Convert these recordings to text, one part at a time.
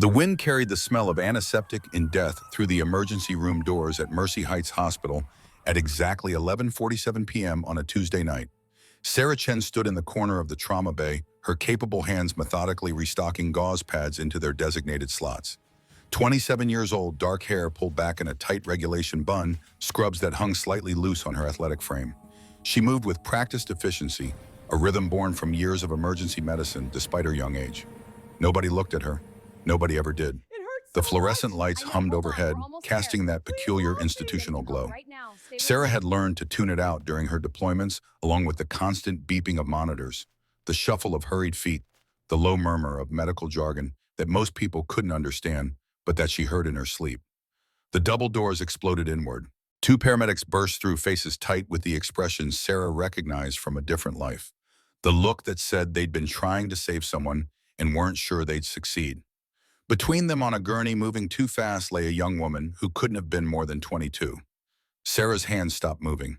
The wind carried the smell of antiseptic and death through the emergency room doors at Mercy Heights Hospital at exactly 11:47 p.m. on a Tuesday night. Sarah Chen stood in the corner of the trauma bay, her capable hands methodically restocking gauze pads into their designated slots. 27 years old, dark hair pulled back in a tight regulation bun, scrubs that hung slightly loose on her athletic frame. She moved with practiced efficiency, a rhythm born from years of emergency medicine despite her young age. Nobody looked at her. Nobody ever did. It hurts The so fluorescent much. lights I know. hummed Hold on. overhead, We're almost there. casting that We peculiar love sitting next institutional to her glow. right now. Stay with Sarah me. had learned to tune it out during her deployments, along with the constant beeping of monitors, the shuffle of hurried feet, the low murmur of medical jargon that most people couldn't understand, but that she heard in her sleep. The double doors exploded inward. Two paramedics burst through, faces tight with the expression Sarah recognized from a different life. The look that said they'd been trying to save someone and weren't sure they'd succeed. Between them on a gurney moving too fast lay a young woman who couldn't have been more than 22. Sarah's hand stopped moving.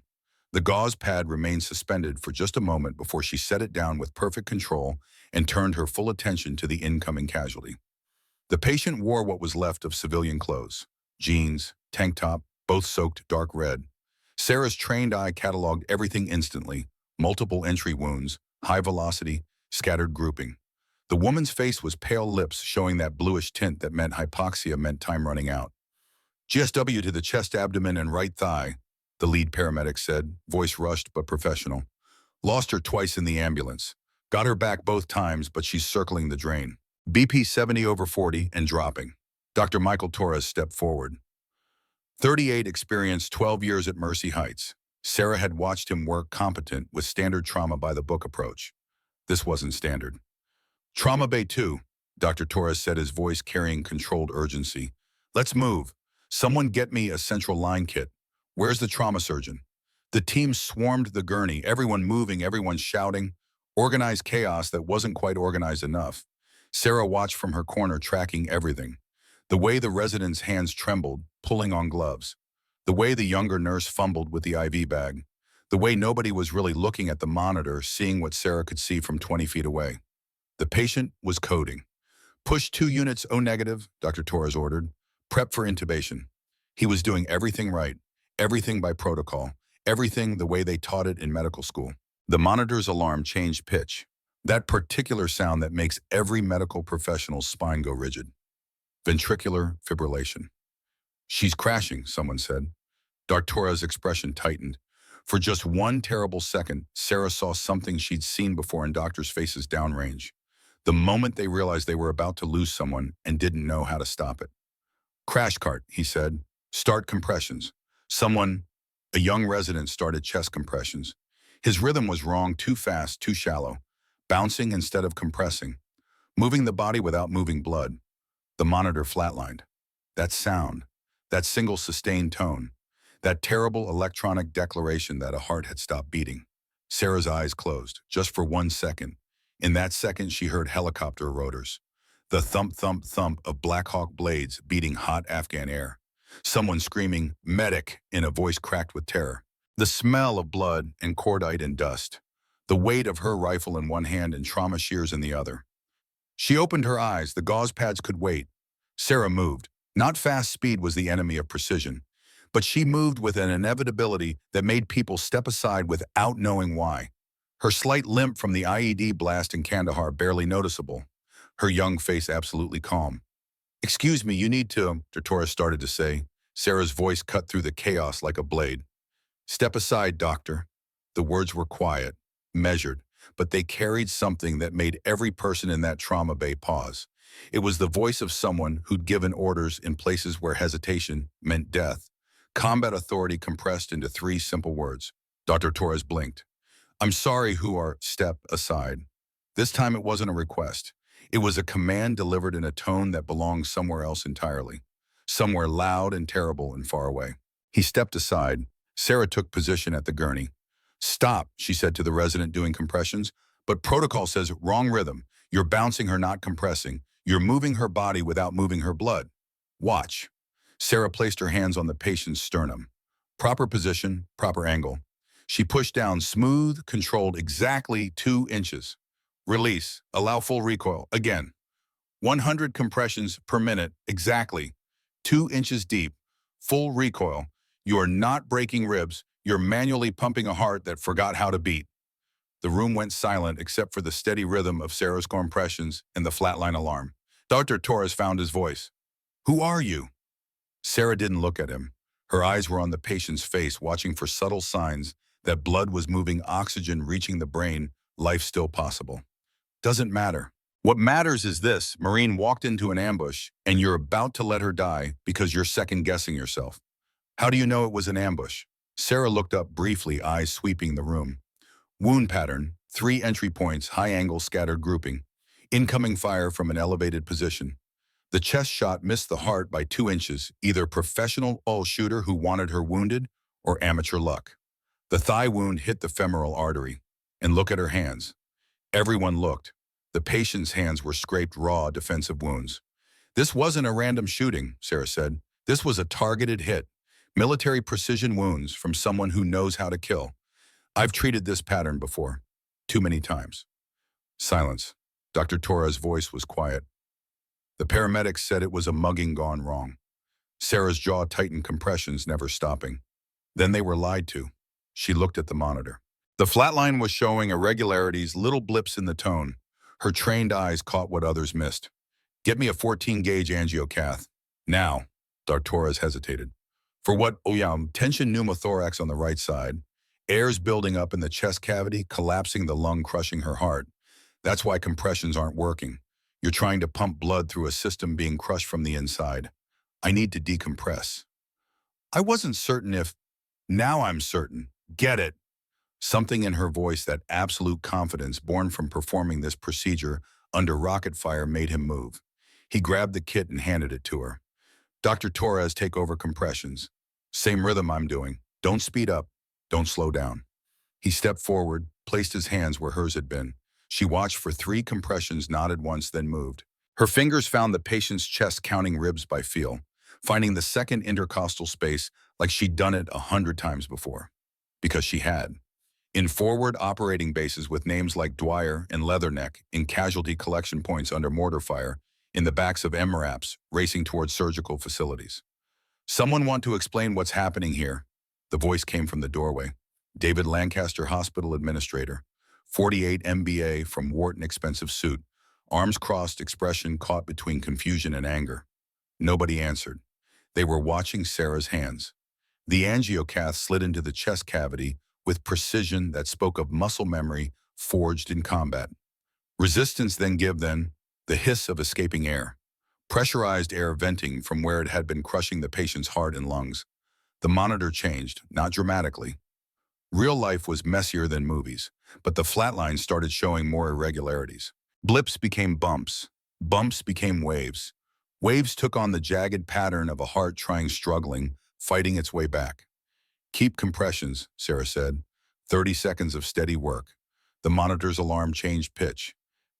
The gauze pad remained suspended for just a moment before she set it down with perfect control and turned her full attention to the incoming casualty. The patient wore what was left of civilian clothes, jeans, tank top, both soaked dark red. Sarah's trained eye cataloged everything instantly: multiple entry wounds, high velocity, scattered grouping. The woman's face was pale lips showing that bluish tint that meant hypoxia meant time running out. GSW to the chest, abdomen, and right thigh, the lead paramedic said, voice rushed but professional. Lost her twice in the ambulance. Got her back both times, but she's circling the drain. BP 70/40 and dropping. Dr. Michael Torres stepped forward. 38, experienced 12 years at Mercy Heights. Sarah had watched him work, competent with standard trauma by the book approach. This wasn't standard. Trauma Bay 2, Dr. Torres said, his voice carrying controlled urgency. Let's move. Someone get me a central line kit. Where's the trauma surgeon? The team swarmed the gurney, everyone moving, everyone shouting. Organized chaos that wasn't quite organized enough. Sarah watched from her corner, tracking everything. The way the residents' hands trembled, pulling on gloves. The way the younger nurse fumbled with the IV bag. The way nobody was really looking at the monitor, seeing what Sarah could see from 20 feet away. The patient was coding. Push 2 units O negative, Dr. Torres ordered. Prep for intubation. He was doing everything right, everything by protocol, everything the way they taught it in medical school. The monitor's alarm changed pitch. That particular sound that makes every medical professional's spine go rigid. Ventricular fibrillation. She's crashing, someone said. Dr. Torres' expression tightened. For just one terrible second, Sarah saw something she'd seen before in doctors' faces downrange. The moment they realized they were about to lose someone and didn't know how to stop it. Crash cart, he said. Start compressions. A young resident, started chest compressions. His rhythm was wrong, too fast, too shallow. Bouncing instead of compressing. Moving the body without moving blood. The monitor flatlined. That sound, that single sustained tone, that terrible electronic declaration that a heart had stopped beating. Sarah's eyes closed, just for 1 second. In that second, she heard helicopter rotors. The thump, thump, thump of Black Hawk blades beating hot Afghan air. Someone screaming, "Medic," in a voice cracked with terror. The smell of blood and cordite and dust. The weight of her rifle in one hand and trauma shears in the other. She opened her eyes. The gauze pads could wait. Sarah moved. Not fast speed was the enemy of precision, but she moved with an inevitability that made people step aside without knowing why. Her slight limp from the IED blast in Kandahar barely noticeable. Her young face absolutely calm. "Excuse me, you need to," Torres started to say. Sarah's voice cut through the chaos like a blade. "Step aside, doctor." The words were quiet, measured, but they carried something that made every person in that trauma bay pause. It was the voice of someone who'd given orders in places where hesitation meant death. Combat authority compressed into 3 simple words. Dr. Torres blinked. "I'm sorry, who are..." Step aside. This time it wasn't a request. It was a command delivered in a tone that belonged somewhere else entirely. Somewhere loud and terrible and far away. He stepped aside. Sarah took position at the gurney. "Stop," she said to the resident doing compressions. "But protocol says wrong rhythm. You're bouncing her, not compressing. You're moving her body without moving her blood. Watch." Sarah placed her hands on the patient's sternum. Proper position, proper angle. She pushed down, smooth, controlled, exactly 2 inches. Release. Allow full recoil. Again. 100 compressions per minute, exactly. 2 inches deep, full recoil. You are not breaking ribs, you're manually pumping a heart that forgot how to beat. The room went silent except for the steady rhythm of Sarah's compressions and the flatline alarm. Dr. Torres found his voice. Who are you? Sarah didn't look at him. Her eyes were on the patient's face, watching for subtle signs that blood was moving, oxygen reaching the brain, life still possible. Doesn't matter. What matters is this: Marine walked into an ambush, and you're about to let her die because you're second-guessing yourself. How do you know it was an ambush? Sarah looked up briefly, eyes sweeping the room. Wound pattern, 3 entry points, high angle scattered grouping. Incoming fire from an elevated position. The chest shot missed the heart by 2 inches, either professional all-shooter who wanted her wounded or amateur luck. The thigh wound hit the femoral artery. And look at her hands. Everyone looked. The patient's hands were scraped raw, defensive wounds. This wasn't a random shooting, Sarah said. This was a targeted hit. Military precision wounds from someone who knows how to kill. I've treated this pattern before. Too many times. Silence. Dr. Torres' voice was quiet. The paramedics said it was a mugging gone wrong. Sarah's jaw tightened, compressions never stopping. Then they were lied to. She looked at the monitor. The flatline was showing irregularities, little blips in the tone. Her trained eyes caught what others missed. Get me a 14-gauge angiocath. Now. Dr. Torres hesitated. For what? Oh yeah, tension pneumothorax on the right side. Air's building up in the chest cavity, collapsing the lung, crushing her heart. That's why compressions aren't working. You're trying to pump blood through a system being crushed from the inside. I need to decompress. I wasn't certain if... Now I'm certain. Get it. Something in her voice, that absolute confidence born from performing this procedure under rocket fire, made him move. He grabbed the kit and handed it to her. Dr. Torres, take over compressions. Same rhythm I'm doing. Don't speed up. Don't slow down. He stepped forward, placed his hands where hers had been. She watched for 3 compressions, nodded once, then moved. Her fingers found the patient's chest, counting ribs by feel, finding the second intercostal space like she'd done it 100 times before. Because she had. In forward operating bases with names like Dwyer and Leatherneck, in casualty collection points under mortar fire, in the backs of MRAPs racing towards surgical facilities. Someone want to explain what's happening here? The voice came from the doorway. David Lancaster, hospital administrator. 48 MBA from Wharton, expensive suit. Arms crossed, expression caught between confusion and anger. Nobody answered. They were watching Sarah's hands. The angiocath slid into the chest cavity with precision that spoke of muscle memory forged in combat. Resistance, then give, then the hiss of escaping air. Pressurized air venting from where it had been crushing the patient's heart and lungs. The monitor changed, not dramatically. Real life was messier than movies, but the flatline started showing more irregularities. Blips became bumps. Bumps became waves. Waves took on the jagged pattern of a heart struggling, fighting its way back. Keep compressions, Sarah said. 30 seconds of steady work. The monitor's alarm changed pitch.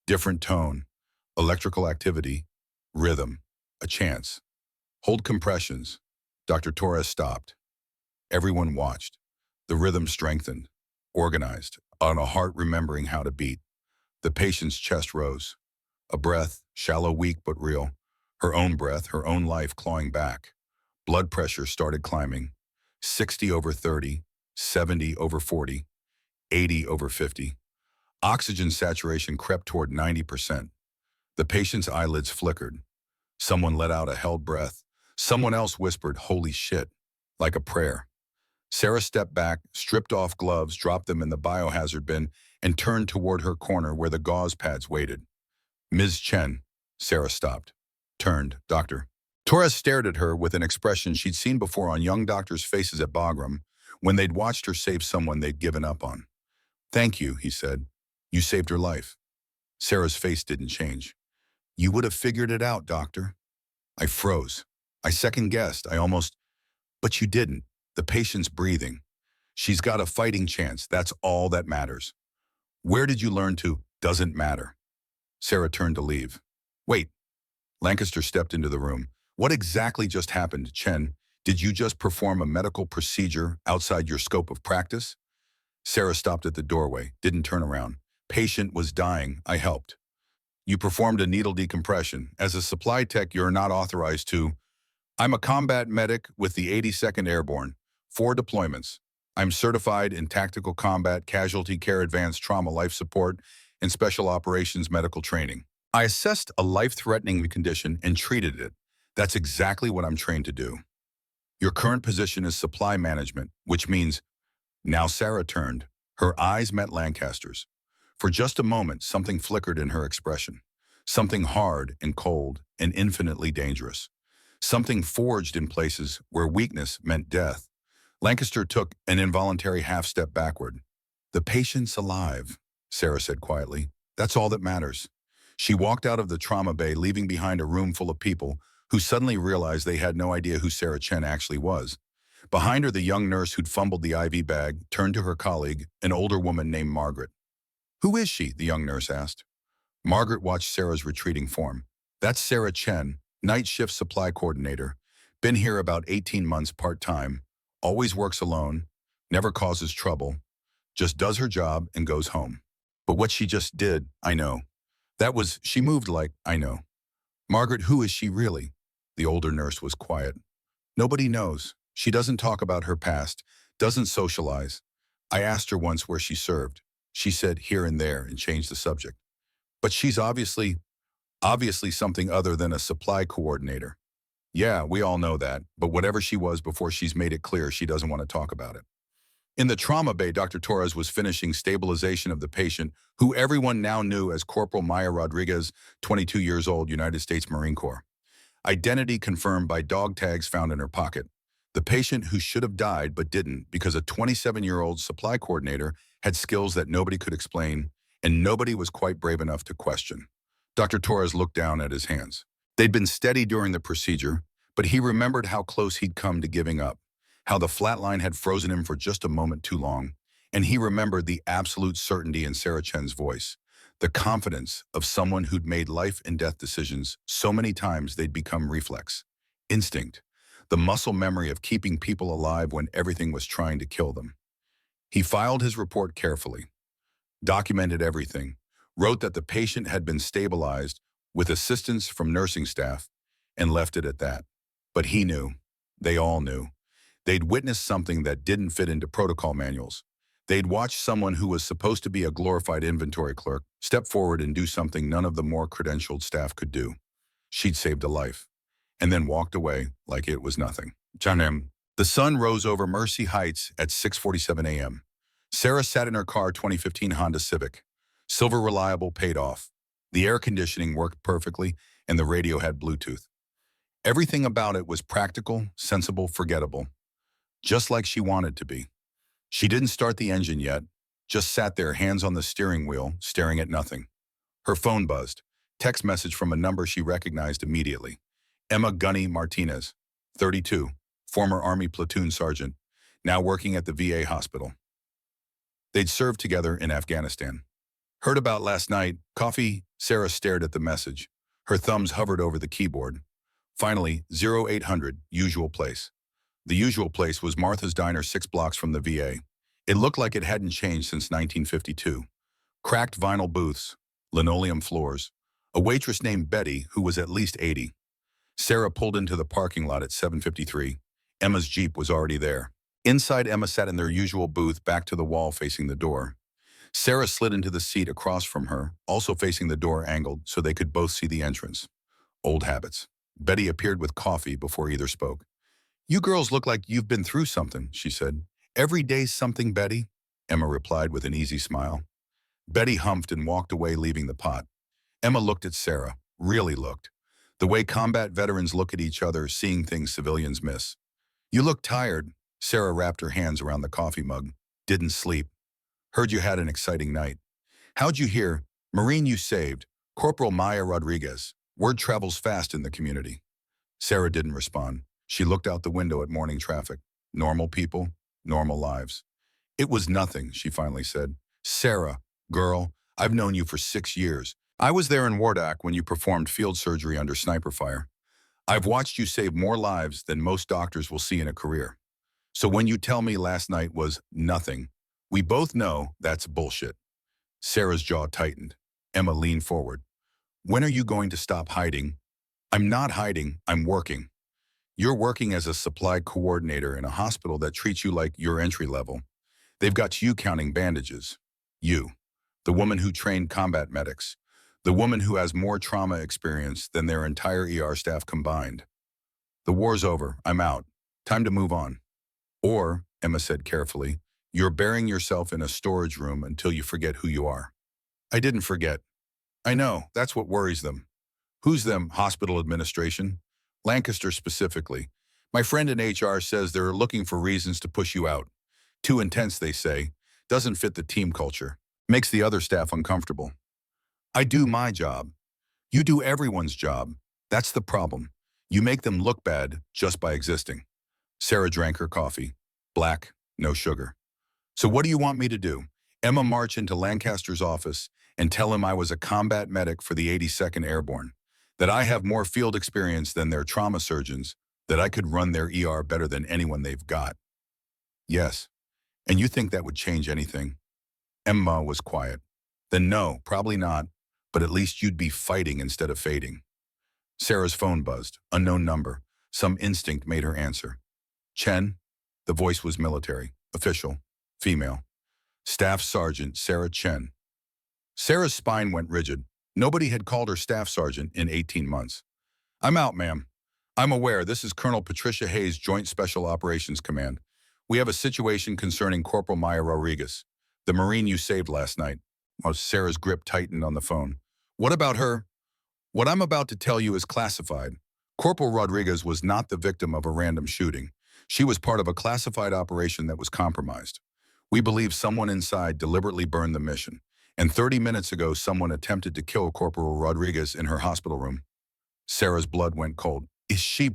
Different tone. Electrical activity. Rhythm. A chance. Hold compressions. Dr. Torres stopped. Everyone watched. The rhythm strengthened. Organized. On a heart remembering how to beat. The patient's chest rose. A breath, shallow, weak, but real. Her own breath, her own life clawing back. Blood pressure started climbing. 60 over 30, 70 over 40, 80 over 50. Oxygen saturation crept toward 90%. The patient's eyelids flickered. Someone let out a held breath. Someone else whispered, "Holy shit," like a prayer. Sarah stepped back, stripped off gloves, dropped them in the biohazard bin, and turned toward her corner where the gauze pads waited. "Ms. Chen." Sarah stopped. Turned. "Doctor." Torres stared at her with an expression she'd seen before on young doctors' faces at Bagram, when they'd watched her save someone they'd given up on. "Thank you," he said. "You saved her life." Sarah's face didn't change. "You would have figured it out, doctor." I froze. I second-guessed. But you didn't. The patient's breathing. She's got a fighting chance. That's all that matters. Where did you learn to? Doesn't matter. Sarah turned to leave. Wait. Lancaster stepped into the room. What exactly just happened, Chen? Did you just perform a medical procedure outside your scope of practice? Sarah stopped at the doorway, didn't turn around. Patient was dying. I helped. You performed a needle decompression. As a supply tech, you're not authorized to. I'm a combat medic with the 82nd Airborne. 4 deployments. I'm certified in tactical combat, casualty care, advanced trauma, life support, and special operations medical training. I assessed a life-threatening condition and treated it. That's exactly what I'm trained to do. Your current position is supply management, which means now Sarah turned. Her eyes met Lancaster's. For just a moment, something flickered in her expression. Something hard and cold and infinitely dangerous. Something forged in places where weakness meant death. Lancaster took an involuntary half-step backward. The patient's alive, Sarah said quietly. That's all that matters. She walked out of the trauma bay, leaving behind a room full of people who suddenly realized they had no idea who Sarah Chen actually was. Behind her, the young nurse who'd fumbled the IV bag turned to her colleague, an older woman named Margaret. Who is she? The young nurse asked. Margaret watched Sarah's retreating form. That's Sarah Chen, night shift supply coordinator. Been here about 18 months part-time. Always works alone. Never causes trouble. Just does her job and goes home. But what she just did, I know. She moved like, I know. Margaret, who is she really? The older nurse was quiet. Nobody knows. She doesn't talk about her past, doesn't socialize. I asked her once where she served. She said here and there and changed the subject. But she's obviously something other than a supply coordinator. Yeah, we all know that, but whatever she was before, she's made it clear she doesn't want to talk about it. In the trauma bay, Dr. Torres was finishing stabilization of the patient, who everyone now knew as Corporal Maya Rodriguez, 22 years old, United States Marine Corps. Identity confirmed by dog tags found in her pocket. The patient who should have died but didn't because a 27-year-old supply coordinator had skills that nobody could explain, and nobody was quite brave enough to question. Dr. Torres looked down at his hands. They'd been steady during the procedure, but he remembered how close he'd come to giving up, how the flat line had frozen him for just a moment too long, and he remembered the absolute certainty in Sarah Chen's voice, the confidence of someone who'd made life and death decisions so many times they'd become reflex, instinct, the muscle memory of keeping people alive when everything was trying to kill them. He filed his report carefully, documented everything, wrote that the patient had been stabilized with assistance from nursing staff, and left it at that. But he knew, they all knew, they'd witnessed something that didn't fit into protocol manuals. They'd watched someone who was supposed to be a glorified inventory clerk step forward and do something none of the more credentialed staff could do. She'd saved a life, and then walked away like it was nothing. Janem. The sun rose over Mercy Heights at 6:47 a.m. Sarah sat in her car 2015 Honda Civic. Silver reliable, paid off. The air conditioning worked perfectly, and the radio had Bluetooth. Everything about it was practical, sensible, forgettable. Just like she wanted to be. She didn't start the engine yet, just sat there, hands on the steering wheel, staring at nothing. Her phone buzzed. Text message from a number she recognized immediately. Emma Gunny Martinez, 32, former Army platoon sergeant, now working at the VA hospital. They'd served together in Afghanistan. Heard about last night, coffee? Sarah stared at the message. Her thumbs hovered over the keyboard. Finally, 0800, usual place. The usual place was Martha's Diner 6 blocks from the VA. It looked like it hadn't changed since 1952. Cracked vinyl booths, linoleum floors, a waitress named Betty who was at least 80. Sarah pulled into the parking lot at 7:53. Emma's Jeep was already there. Inside, Emma sat in their usual booth, back to the wall facing the door. Sarah slid into the seat across from her, also facing the door, angled so they could both see the entrance. Old habits. Betty appeared with coffee before either spoke. You girls look like you've been through something, she said. Every day's something, Betty, Emma replied with an easy smile. Betty humphed and walked away, leaving the pot. Emma looked at Sarah, really looked. The way combat veterans look at each other, seeing things civilians miss. You look tired. Sarah wrapped her hands around the coffee mug. Didn't sleep. Heard you had an exciting night. How'd you hear? Marine you saved. Corporal Maya Rodriguez. Word travels fast in the community. Sarah didn't respond. She looked out the window at morning traffic. Normal people, normal lives. It was nothing, she finally said. Sarah, girl, I've known you for 6 years. I was there in Wardak when you performed field surgery under sniper fire. I've watched you save more lives than most doctors will see in a career. So when you tell me last night was nothing, we both know that's bullshit. Sarah's jaw tightened. Emma leaned forward. When are you going to stop hiding? I'm not hiding, I'm working. You're working as a supply coordinator in a hospital that treats you like you're entry level. They've got you counting bandages. You, the woman who trained combat medics. The woman who has more trauma experience than their entire ER staff combined. The war's over, I'm out. Time to move on. Or, Emma said carefully, you're burying yourself in a storage room until you forget who you are. I didn't forget. I know, that's what worries them. Who's them, hospital administration? Lancaster specifically. My friend in HR says they're looking for reasons to push you out. Too intense, they say. Doesn't fit the team culture. Makes the other staff uncomfortable. I do my job. You do everyone's job. That's the problem. You make them look bad just by existing. Sarah drank her coffee. Black, no sugar. So what do you want me to do? Emma march into Lancaster's office and tell him I was a combat medic for the 82nd Airborne, that I have more field experience than their trauma surgeons, that I could run their ER better than anyone they've got. Yes. And you think that would change anything? Emma was quiet. Then no, probably not, but at least you'd be fighting instead of fading. Sarah's phone buzzed. Unknown number. Some instinct made her answer. Chen? The voice was military. Official. Female. Staff Sergeant Sarah Chen. Sarah's spine went rigid. Nobody had called her Staff Sergeant in 18 months. I'm out, ma'am. I'm aware this is Colonel Patricia Hayes, Joint Special Operations Command. We have a situation concerning Corporal Maya Rodriguez, the Marine you saved last night. Sarah's grip tightened on the phone. What about her? What I'm about to tell you is classified. Corporal Rodriguez was not the victim of a random shooting. She was part of a classified operation that was compromised. We believe someone inside deliberately burned the mission, and 30 minutes ago someone attempted to kill Corporal Rodriguez in her hospital room. Sarah's blood went cold. Is she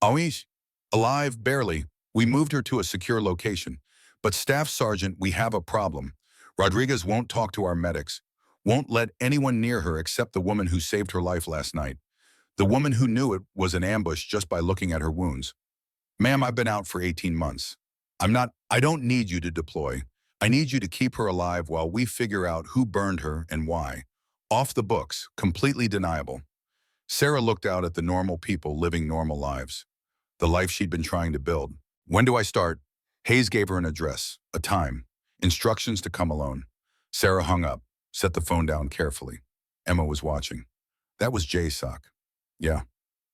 always alive? Barely. We moved her to a secure location. But Staff Sergeant, we have a problem. Rodriguez won't talk to our medics, won't let anyone near her except the woman who saved her life last night. The woman who knew it was an ambush just by looking at her wounds. Ma'am, I've been out for 18 months. I don't need you to deploy. I need you to keep her alive while we figure out who burned her and why. Off the books, completely deniable. Sarah looked out at the normal people living normal lives. The life she'd been trying to build. When do I start? Hayes gave her an address, a time, instructions to come alone. Sarah hung up, set the phone down carefully. Emma was watching. That was JSOC. Yeah.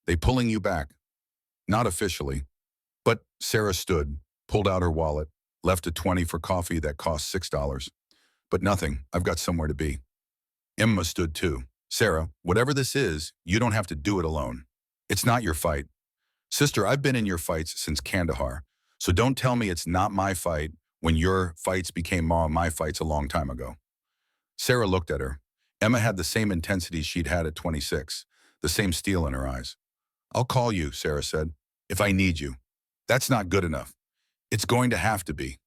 They pulling you back. Not officially. But Sarah stood, pulled out her wallet, left a 20 for coffee that cost $6. But nothing, I've got somewhere to be. Emma stood too. Sarah, whatever this is, you don't have to do it alone. It's not your fight. Sister, I've been in your fights since Kandahar, so don't tell me it's not my fight when your fights became my fights a long time ago. Sarah looked at her. Emma had the same intensity she'd had at 26, the same steel in her eyes. I'll call you, Sarah said, if I need you. That's not good enough. It's going to have to be.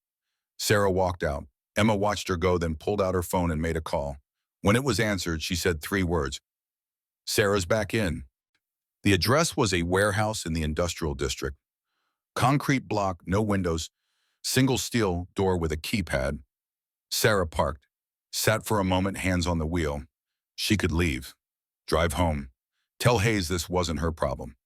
Sarah walked out. Emma watched her go, then pulled out her phone and made a call. When it was answered, she said 3 words. Sarah's back in. The address was a warehouse in the industrial district. Concrete block, no windows, single steel door with a keypad. Sarah parked, sat for a moment, hands on the wheel. She could leave, drive home, tell Hayes this wasn't her problem.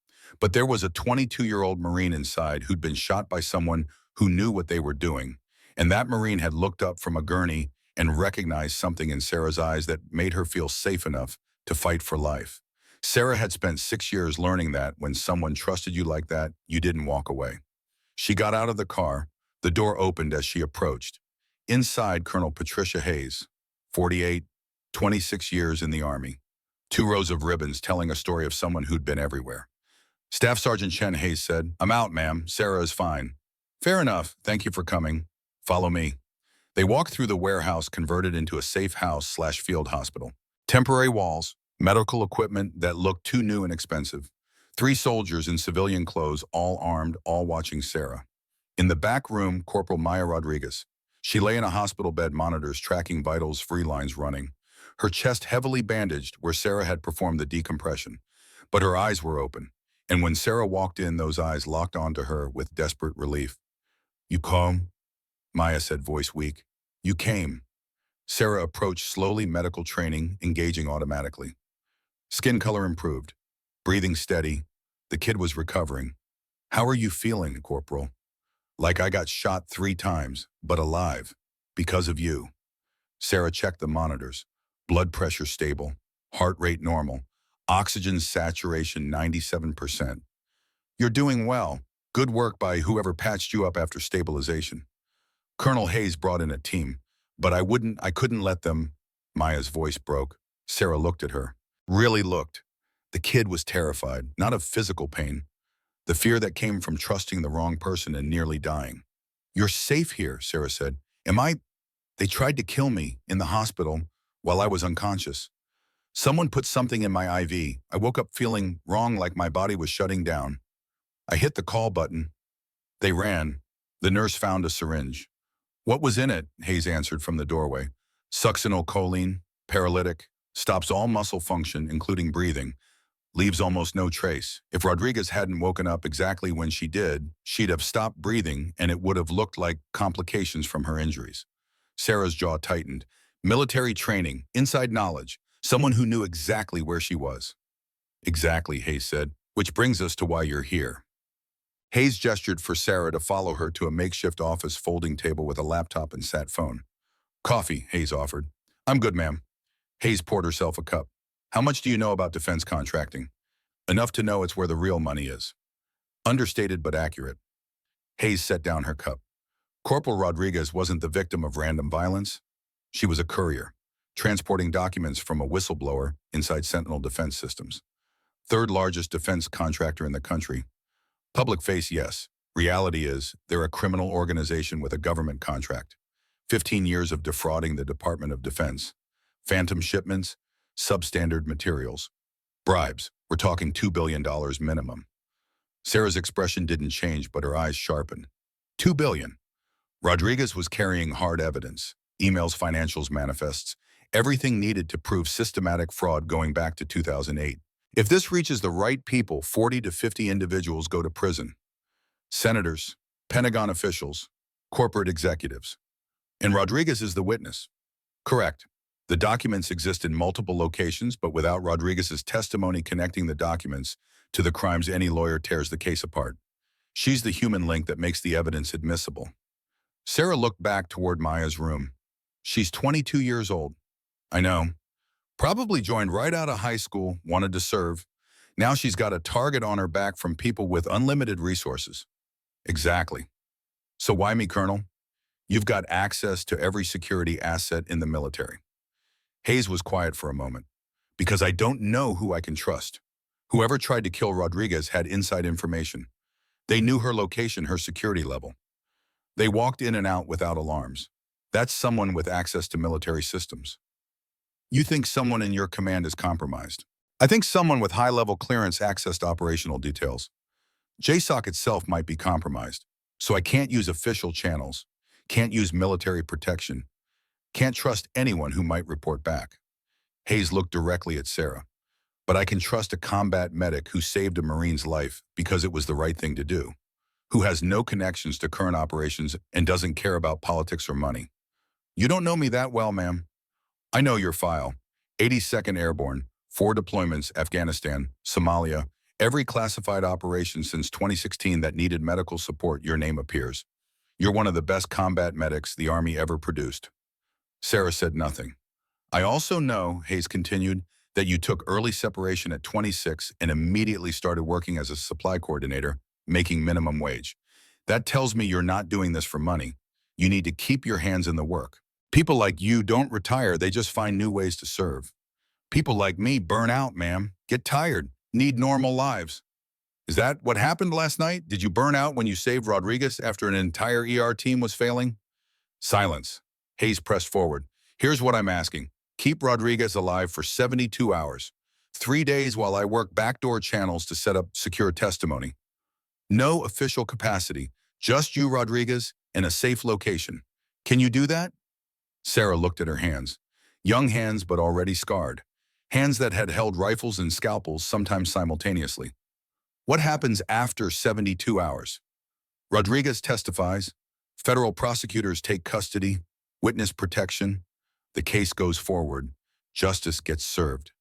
But there was a 22-year-old Marine inside who'd been shot by someone who knew what they were doing. And that Marine had looked up from a gurney and recognized something in Sarah's eyes that made her feel safe enough to fight for life. Sarah had spent 6 years learning that when someone trusted you like that, you didn't walk away. She got out of the car. The door opened as she approached. Inside, Colonel Patricia Hayes, 48, 26 years in the Army. 2 rows of ribbons telling a story of someone who'd been everywhere. Staff Sergeant Chen, Hayes said, I'm out, ma'am. Sarah is fine. Fair enough. Thank you for coming. Follow me. They walked through the warehouse converted into a safe house/field hospital. Temporary walls, medical equipment that looked too new and expensive. 3 soldiers in civilian clothes, all armed, all watching Sarah. In the back room, Corporal Maya Rodriguez. She lay in a hospital bed, monitors tracking vitals, free lines running. Her chest heavily bandaged where Sarah had performed the decompression. But her eyes were open. And when Sarah walked in, those eyes locked onto her with desperate relief. You come? Maya said, voice weak. You came. Sarah approached slowly, medical training, engaging automatically. Skin color improved. Breathing steady. The kid was recovering. How are you feeling, Corporal? Like I got shot 3 times, but alive. Because of you. Sarah checked the monitors. Blood pressure stable. Heart rate normal. Oxygen saturation 97%. You're doing well. Good work by whoever patched you up after stabilization. Colonel Hayes brought in a team, but I couldn't let them. Maya's voice broke. Sarah looked at her. Really looked. The kid was terrified, not of physical pain, the fear that came from trusting the wrong person and nearly dying. You're safe here, Sarah said. Am I? They tried to kill me in the hospital while I was unconscious. Someone put something in my IV. I woke up feeling wrong, like my body was shutting down. I hit the call button. They ran. The nurse found a syringe. What was in it? Hayes answered from the doorway. Succinylcholine, paralytic, stops all muscle function, including breathing, leaves almost no trace. If Rodriguez hadn't woken up exactly when she did, she'd have stopped breathing and it would have looked like complications from her injuries. Sarah's jaw tightened. Military training, inside knowledge, someone who knew exactly where she was. Exactly, Hayes said, which brings us to why you're here. Hayes gestured for Sarah to follow her to a makeshift office folding table with a laptop and sat phone. Coffee, Hayes offered. I'm good, ma'am. Hayes poured herself a cup. How much do you know about defense contracting? Enough to know it's where the real money is. Understated but accurate. Hayes set down her cup. Corporal Rodriguez wasn't the victim of random violence. She was a courier, transporting documents from a whistleblower inside Sentinel Defense Systems. Third largest defense contractor in the country. Public face, yes. Reality is, they're a criminal organization with a government contract. 15 years of defrauding the Department of Defense. Phantom shipments, substandard materials. Bribes, we're talking $2 billion minimum. Sarah's expression didn't change, but her eyes sharpened. $2 billion. Rodriguez was carrying hard evidence. Emails, financials, manifests. Everything needed to prove systematic fraud going back to 2008. If this reaches the right people, 40 to 50 individuals go to prison. Senators, Pentagon officials, corporate executives. And Rodriguez is the witness. Correct. The documents exist in multiple locations, but without Rodriguez's testimony connecting the documents to the crimes, any lawyer tears the case apart. She's the human link that makes the evidence admissible. Sarah looked back toward Maya's room. She's 22 years old. I know. Probably joined right out of high school, wanted to serve. Now she's got a target on her back from people with unlimited resources. Exactly. So why me, Colonel? You've got access to every security asset in the military. Hayes was quiet for a moment. Because I don't know who I can trust. Whoever tried to kill Rodriguez had inside information. They knew her location, her security level. They walked in and out without alarms. That's someone with access to military systems. You think someone in your command is compromised. I think someone with high-level clearance accessed operational details. JSOC itself might be compromised, so I can't use official channels, can't use military protection, can't trust anyone who might report back. Hayes looked directly at Sarah. But I can trust a combat medic who saved a Marine's life because it was the right thing to do, who has no connections to current operations and doesn't care about politics or money. You don't know me that well, ma'am. I know your file. 82nd Airborne, 4 deployments, Afghanistan, Somalia, every classified operation since 2016 that needed medical support, your name appears. You're one of the best combat medics the Army ever produced. Sarah said nothing. I also know, Hayes continued, that you took early separation at 26 and immediately started working as a supply coordinator, making minimum wage. That tells me you're not doing this for money. You need to keep your hands in the work. People like you don't retire, they just find new ways to serve. People like me burn out, ma'am, get tired, need normal lives. Is that what happened last night? Did you burn out when you saved Rodriguez after an entire ER team was failing? Silence. Hayes pressed forward. Here's what I'm asking. Keep Rodriguez alive for 72 hours. 3 days while I work backdoor channels to set up secure testimony. No official capacity, just you, Rodriguez, in a safe location. Can you do that? Sarah looked at her hands. Young hands, but already scarred. Hands that had held rifles and scalpels, sometimes simultaneously. What happens after 72 hours? Rodriguez testifies. Federal prosecutors take custody. Witness protection. The case goes forward. Justice gets served.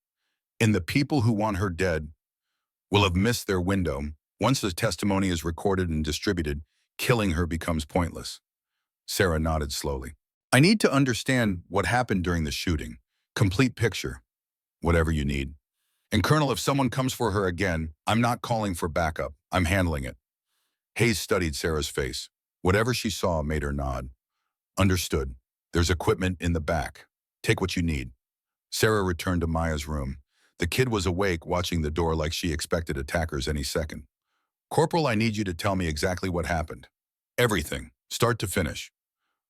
And the people who want her dead will have missed their window. Once the testimony is recorded and distributed, killing her becomes pointless. Sarah nodded slowly. I need to understand what happened during the shooting. Complete picture. Whatever you need. And Colonel, if someone comes for her again, I'm not calling for backup. I'm handling it. Hayes studied Sarah's face. Whatever she saw made her nod. Understood. There's equipment in the back. Take what you need. Sarah returned to Maya's room. The kid was awake, watching the door like she expected attackers any second. Corporal, I need you to tell me exactly what happened. Everything, start to finish.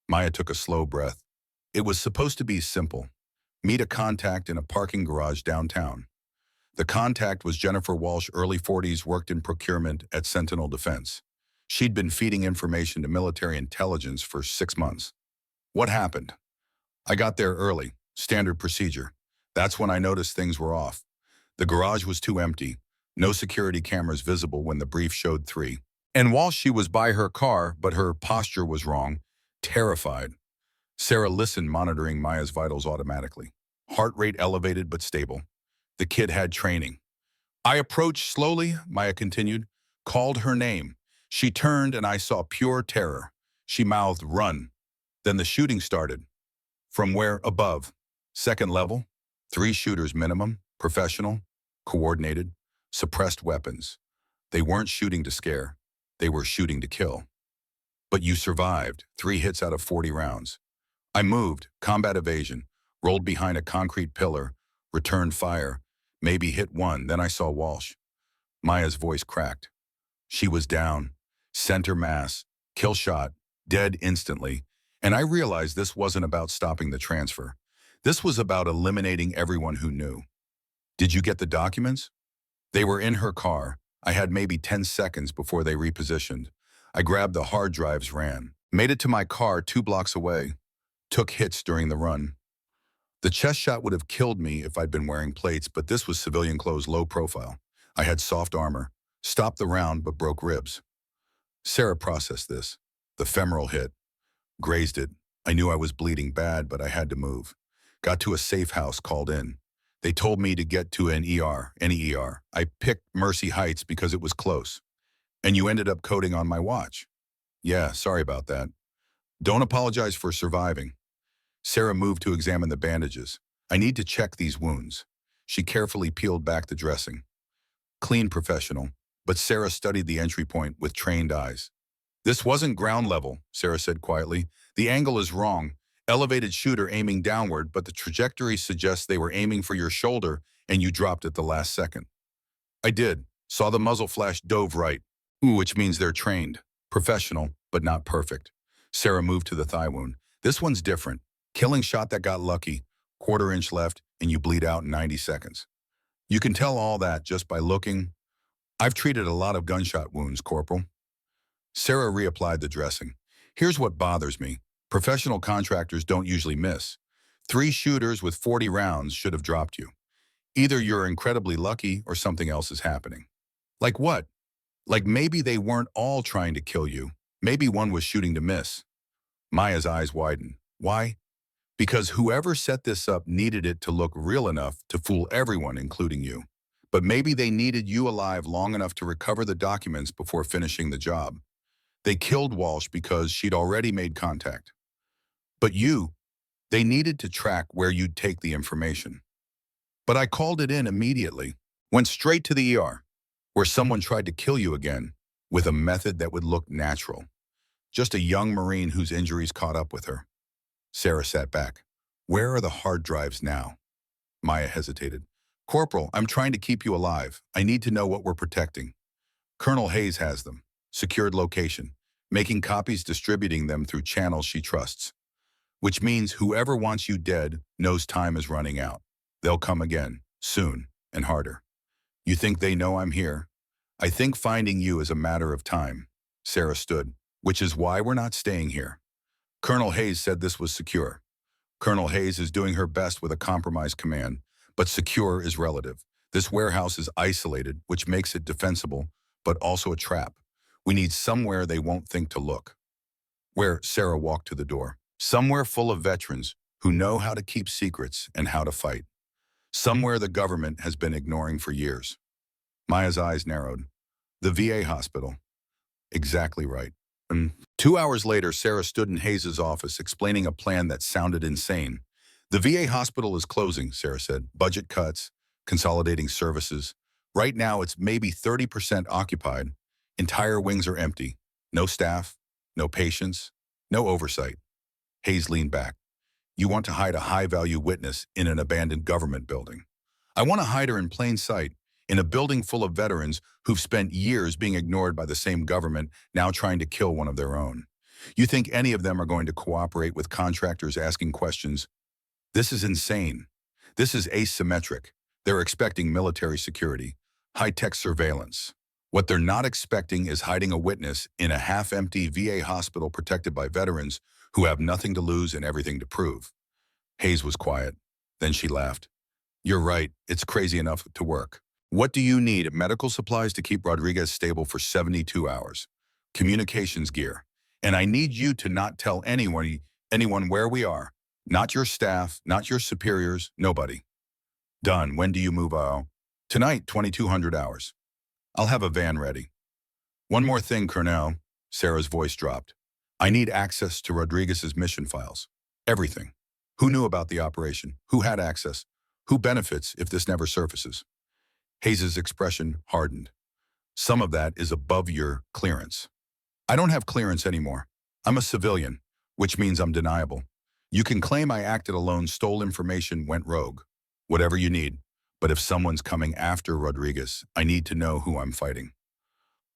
Maya took a slow breath. It was supposed to be simple. Meet a contact in a parking garage downtown. The contact was Jennifer Walsh, early 40s, worked in procurement at Sentinel Defense. She'd been feeding information to military intelligence for 6 months. What happened? I got there early, standard procedure. That's when I noticed things were off. The garage was too empty, no security cameras visible when the brief showed 3. And while she was by her car, but her posture was wrong, terrified. Sarah listened, monitoring Maya's vitals automatically. Heart rate elevated but stable. The kid had training. I approached slowly, Maya continued, called her name. She turned and I saw pure terror. She mouthed, run. Then the shooting started. From where? Above. Second level. 3 shooters minimum, professional, coordinated, suppressed weapons. They weren't shooting to scare. They were shooting to kill. But you survived, 3 hits out of 40 rounds. I moved, combat evasion, rolled behind a concrete pillar, returned fire, maybe hit 1, then I saw Walsh. Maya's voice cracked. She was down, center mass, kill shot, dead instantly, and I realized this wasn't about stopping the transfer. This was about eliminating everyone who knew. Did you get the documents? They were in her car. I had maybe 10 seconds before they repositioned. I grabbed the hard drives, ran, made it to my car 2 blocks away, took hits during the run. The chest shot would have killed me if I'd been wearing plates, but this was civilian clothes, low profile. I had soft armor, stopped the round but broke ribs. Sarah processed this. The femoral hit, grazed it. I knew I was bleeding bad, but I had to move. Got to a safe house, called in. They told me to get to an ER, any ER. I picked Mercy Heights because it was close. And you ended up coding on my watch. Yeah, sorry about that. Don't apologize for surviving. Sarah moved to examine the bandages. I need to check these wounds. She carefully peeled back the dressing. Clean, professional, but Sarah studied the entry point with trained eyes. This wasn't ground level, Sarah said quietly. The angle is wrong. Elevated shooter aiming downward, but the trajectory suggests they were aiming for your shoulder and you dropped at the last second. I did. Saw the muzzle flash, dove right. Ooh, which means they're trained. Professional, but not perfect. Sarah moved to the thigh wound. This one's different. Killing shot that got lucky. 1/4 inch left and you bleed out in 90 seconds. You can tell all that just by looking. I've treated a lot of gunshot wounds, Corporal. Sarah reapplied the dressing. Here's what bothers me. Professional contractors don't usually miss. 3 shooters with 40 rounds should have dropped you. Either you're incredibly lucky or something else is happening. Like what? Like maybe they weren't all trying to kill you. Maybe one was shooting to miss. Maya's eyes widened. Why? Because whoever set this up needed it to look real enough to fool everyone, including you. But maybe they needed you alive long enough to recover the documents before finishing the job. They killed Walsh because she'd already made contact. But you, they needed to track where you'd take the information. But I called it in immediately, went straight to the ER, where someone tried to kill you again with a method that would look natural. Just a young Marine whose injuries caught up with her. Sarah sat back. Where are the hard drives now? Maya hesitated. Corporal, I'm trying to keep you alive. I need to know what we're protecting. Colonel Hayes has them. Secured location. Making copies, distributing them through channels she trusts. Which means whoever wants you dead knows time is running out. They'll come again, soon, and harder. You think they know I'm here? I think finding you is a matter of time. Sarah stood. Which is why we're not staying here. Colonel Hayes said this was secure. Colonel Hayes is doing her best with a compromised command, but secure is relative. This warehouse is isolated, which makes it defensible, but also a trap. We need somewhere they won't think to look. Where? Sarah walked to the door. Somewhere full of veterans who know how to keep secrets and how to fight. Somewhere the government has been ignoring for years. Maya's eyes narrowed. The VA hospital. Exactly right. And 2 hours later, Sarah stood in Hayes's office explaining a plan that sounded insane. The VA hospital is closing, Sarah said. Budget cuts, consolidating services. Right now, it's maybe 30% occupied. Entire wings are empty. No staff, no patients, no oversight. Hayes leaned back. You want to hide a high-value witness in an abandoned government building. I want to hide her in plain sight, in a building full of veterans who've spent years being ignored by the same government, now trying to kill one of their own. You think any of them are going to cooperate with contractors asking questions? This is insane. This is asymmetric. They're expecting military security, high-tech surveillance. What they're not expecting is hiding a witness in a half-empty VA hospital protected by veterans who have nothing to lose and everything to prove. Hayes was quiet. Then she laughed. You're right. It's crazy enough to work. What do you need? Medical supplies to keep Rodriguez stable for 72 hours. Communications gear. And I need you to not tell anyone where we are. Not your staff, not your superiors, nobody. Done. When do you move out? Tonight, 2200 hours. I'll have a van ready. One more thing, Colonel. Sarah's voice dropped. I need access to Rodriguez's mission files. Everything. Who knew about the operation? Who had access? Who benefits if this never surfaces? Hayes's expression hardened. Some of that is above your clearance. I don't have clearance anymore. I'm a civilian, which means I'm deniable. You can claim I acted alone, stole information, went rogue. Whatever you need. But if someone's coming after Rodriguez, I need to know who I'm fighting.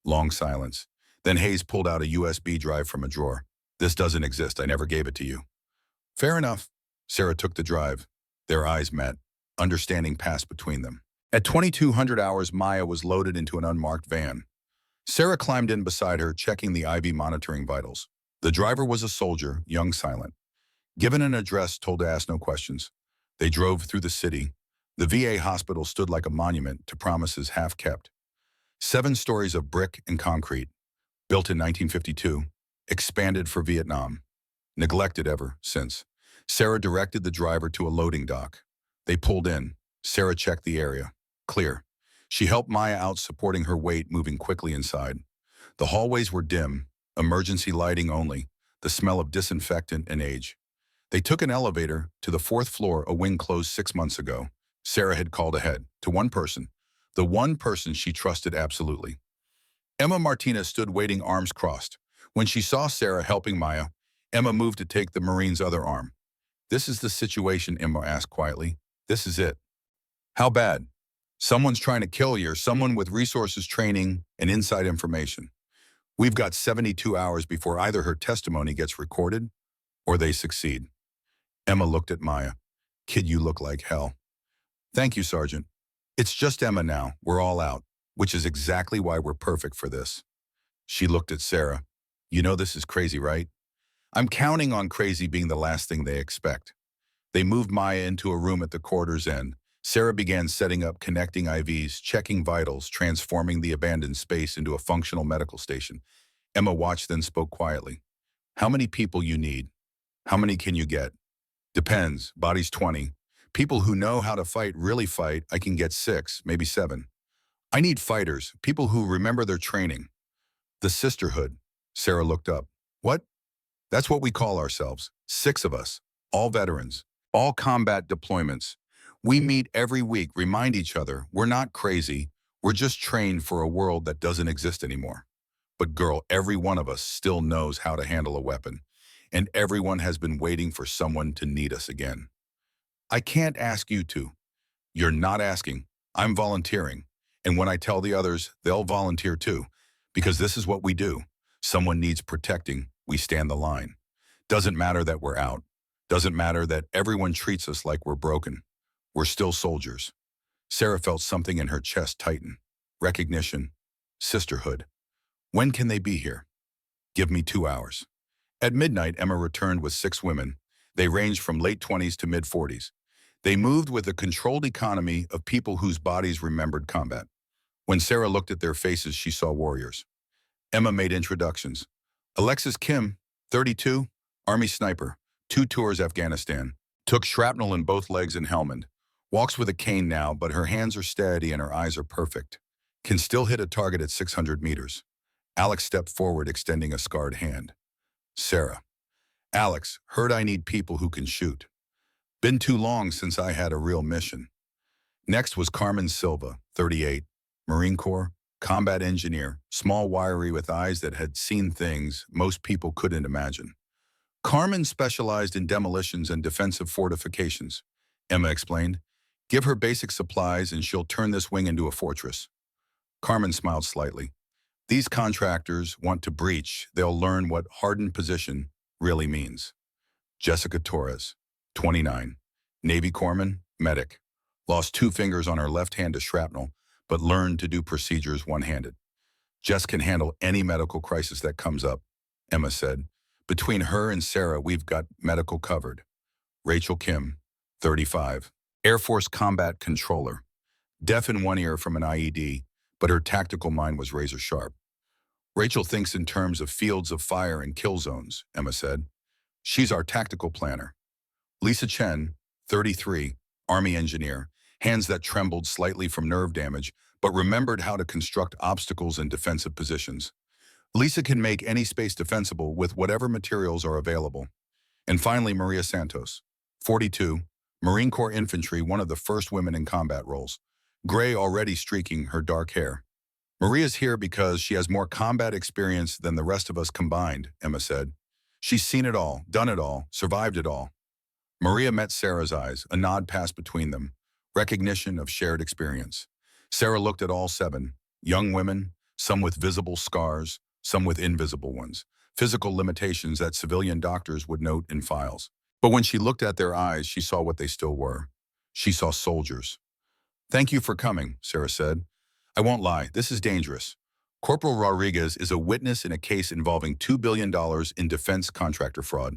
Long silence. Then Hayes pulled out a USB drive from a drawer. This doesn't exist. I never gave it to you. Fair enough. Sarah took the drive. Their eyes met. Understanding passed between them. At 2200 hours, Maya was loaded into an unmarked van. Sarah climbed in beside her, checking the IV monitoring vitals. The driver was a soldier, young, silent. Given an address, told to ask no questions. They drove through the city. The VA hospital stood like a monument to promises half-kept. 7 stories of brick and concrete, built in 1952, expanded for Vietnam, neglected ever since. Sarah directed the driver to a loading dock. They pulled in. Sarah checked the area. Clear. She helped Maya out, supporting her weight, moving quickly inside. The hallways were dim, emergency lighting only, the smell of disinfectant and age. They took an elevator to the 4th floor, a wing closed 6 months ago. Sarah had called ahead, to one person, the one person she trusted absolutely. Emma Martinez stood waiting, arms crossed. When she saw Sarah helping Maya, Emma moved to take the Marine's other arm. This is the situation, Emma asked quietly. This is it. How bad? Someone's trying to kill you, or someone with resources, training, and inside information. We've got 72 hours before either her testimony gets recorded or they succeed. Emma looked at Maya. Kid, you look like hell. Thank you, Sergeant. It's just Emma now. We're all out, which is exactly why we're perfect for this. She looked at Sarah. You know this is crazy, right? I'm counting on crazy being the last thing they expect. They moved Maya into a room at the corridor's end. Sarah began setting up connecting IVs, checking vitals, transforming the abandoned space into a functional medical station. Emma watched, then spoke quietly. How many people you need? How many can you get? Depends. Body's 20. People who know how to fight, really fight, I can get 6, maybe 7. I need fighters, people who remember their training. The sisterhood. Sarah looked up. What? That's what we call ourselves. 6 of us. All veterans. All combat deployments. We meet every week, remind each other, we're not crazy. We're just trained for a world that doesn't exist anymore. But girl, every one of us still knows how to handle a weapon. And everyone has been waiting for someone to need us again. I can't ask you to. You're not asking. I'm volunteering. And when I tell the others, they'll volunteer too. Because this is what we do. Someone needs protecting. We stand the line. Doesn't matter that we're out. Doesn't matter that everyone treats us like we're broken. We're still soldiers. Sarah felt something in her chest tighten. Recognition. Sisterhood. When can they be here? Give me 2 hours. At midnight, Emma returned with 6 women. They ranged from late 20s to mid-40s. They moved with a controlled economy of people whose bodies remembered combat. When Sarah looked at their faces, she saw warriors. Emma made introductions. Alexis Kim, 32, Army sniper, 2 tours Afghanistan, took shrapnel in both legs in Helmand. Walks with a cane now, but her hands are steady and her eyes are perfect. Can still hit a target at 600 meters. Alex stepped forward, extending a scarred hand. Sarah. Alex, heard I need people who can shoot. Been too long since I had a real mission. Next was Carmen Silva, 38, Marine Corps, combat engineer, small, wiry, with eyes that had seen things most people couldn't imagine. Carmen specialized in demolitions and defensive fortifications, Emma explained. Give her basic supplies and she'll turn this wing into a fortress. Carmen smiled slightly. These contractors want to breach. They'll learn what hardened position really means. Jessica Torres, 29, Navy corpsman, medic. Lost 2 fingers on her left hand to shrapnel, but learned to do procedures one-handed. Jess can handle any medical crisis that comes up, Emma said. Between her and Sarah, we've got medical covered. Rachel Kim, 35, Air Force combat controller. Deaf in one ear from an IED, but her tactical mind was razor sharp. Rachel thinks in terms of fields of fire and kill zones, Emma said. She's our tactical planner. Lisa Chen, 33, Army engineer, hands that trembled slightly from nerve damage, but remembered how to construct obstacles in defensive positions. Lisa can make any space defensible with whatever materials are available. And finally, Maria Santos, 42, Marine Corps infantry, one of the first women in combat roles. Gray already streaking her dark hair. Maria's here because she has more combat experience than the rest of us combined, Emma said. She's seen it all, done it all, survived it all. Maria met Sarah's eyes, a nod passed between them, recognition of shared experience. Sarah looked at all 7, young women, some with visible scars, some with invisible ones, physical limitations that civilian doctors would note in files. But when she looked at their eyes, she saw what they still were. She saw soldiers. Thank you for coming, Sarah said. I won't lie, this is dangerous. Corporal Rodriguez is a witness in a case involving $2 billion in defense contractor fraud.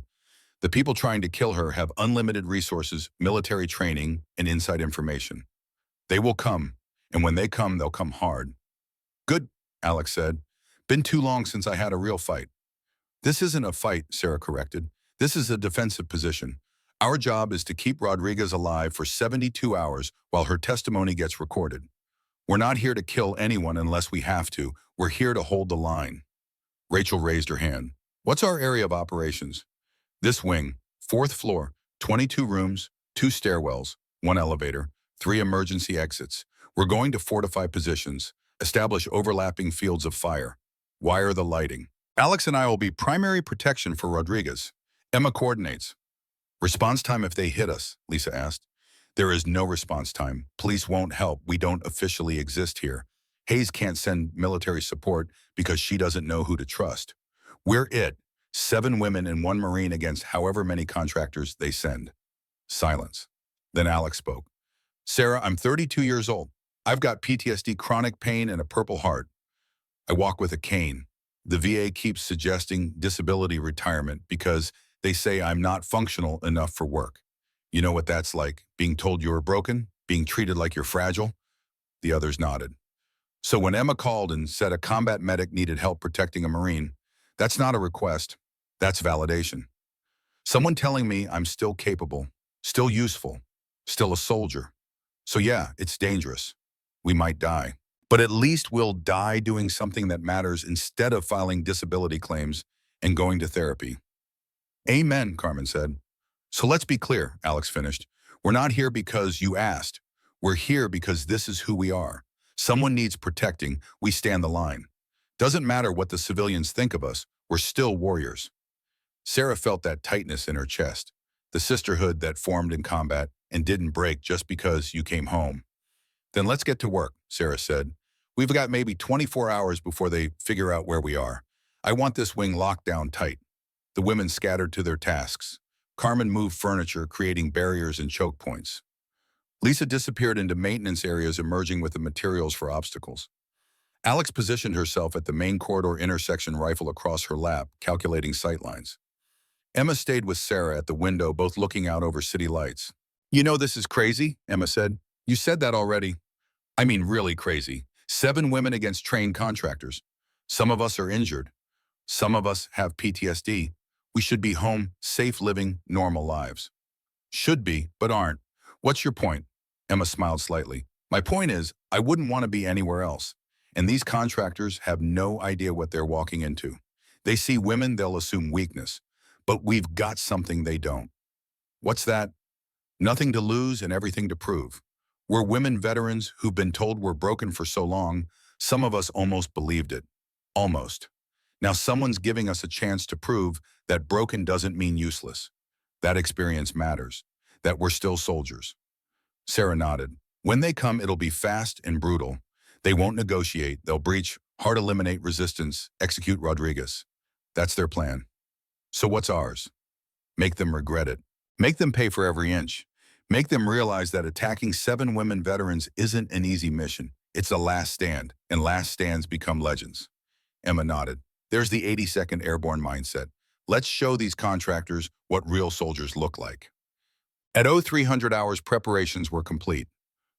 The people trying to kill her have unlimited resources, military training, and inside information. They will come, and when they come, they'll come hard. Good, Alex said. Been too long since I had a real fight. This isn't a fight, Sarah corrected. This is a defensive position. Our job is to keep Rodriguez alive for 72 hours while her testimony gets recorded. We're not here to kill anyone unless we have to. We're here to hold the line. Rachel raised her hand. What's our area of operations? This wing, 4th floor, 22 rooms, 2 stairwells, 1 elevator, 3 emergency exits. We're going to fortify positions, establish overlapping fields of fire, wire the lighting. Alex and I will be primary protection for Rodriguez. Emma coordinates. Response time if they hit us, Lisa asked. There is no response time. Police won't help. We don't officially exist here. Hayes can't send military support because she doesn't know who to trust. We're it. 7 women and 1 Marine against however many contractors they send. Silence. Then Alex spoke. Sarah, I'm 32 years old. I've got PTSD, chronic pain, and a Purple Heart. I walk with a cane. The VA keeps suggesting disability retirement because they say I'm not functional enough for work. You know what that's like, being told you were broken, being treated like you're fragile? The others nodded. So when Emma called and said a combat medic needed help protecting a Marine, that's not a request, that's validation. Someone telling me I'm still capable, still useful, still a soldier. So yeah, it's dangerous. We might die. But at least we'll die doing something that matters instead of filing disability claims and going to therapy. Amen, Carmen said. So let's be clear, Alex finished. We're not here because you asked. We're here because this is who we are. Someone needs protecting, we stand the line. Doesn't matter what the civilians think of us, we're still warriors. Sarah felt that tightness in her chest, the sisterhood that formed in combat and didn't break just because you came home. Then let's get to work, Sarah said. We've got maybe 24 hours before they figure out where we are. I want this wing locked down tight. The women scattered to their tasks. Carmen moved furniture, creating barriers and choke points. Lisa disappeared into maintenance areas, emerging with the materials for obstacles. Alex positioned herself at the main corridor intersection, rifle across her lap, calculating sightlines. Emma stayed with Sarah at the window, both looking out over city lights. You know this is crazy, Emma said. You said that already. I mean really crazy. 7 women against trained contractors. Some of us are injured. Some of us have PTSD. We should be home, safe, living normal lives. Should be, but aren't. What's your point? Emma smiled slightly. My point is, I wouldn't want to be anywhere else. And these contractors have no idea what they're walking into. They see women, they'll assume weakness. But we've got something they don't. What's that? Nothing to lose and everything to prove. We're women veterans who've been told we're broken for so long, some of us almost believed it. Almost. Now someone's giving us a chance to prove that broken doesn't mean useless. That experience matters. That we're still soldiers. Sarah nodded. When they come, it'll be fast and brutal. They won't negotiate. They'll breach, hard eliminate resistance, execute Rodriguez. That's their plan. So what's ours? Make them regret it. Make them pay for every inch. Make them realize that attacking 7 women veterans isn't an easy mission. It's a last stand, and last stands become legends. Emma nodded. There's the 82nd Airborne mindset. Let's show these contractors what real soldiers look like. At 0300 hours, preparations were complete.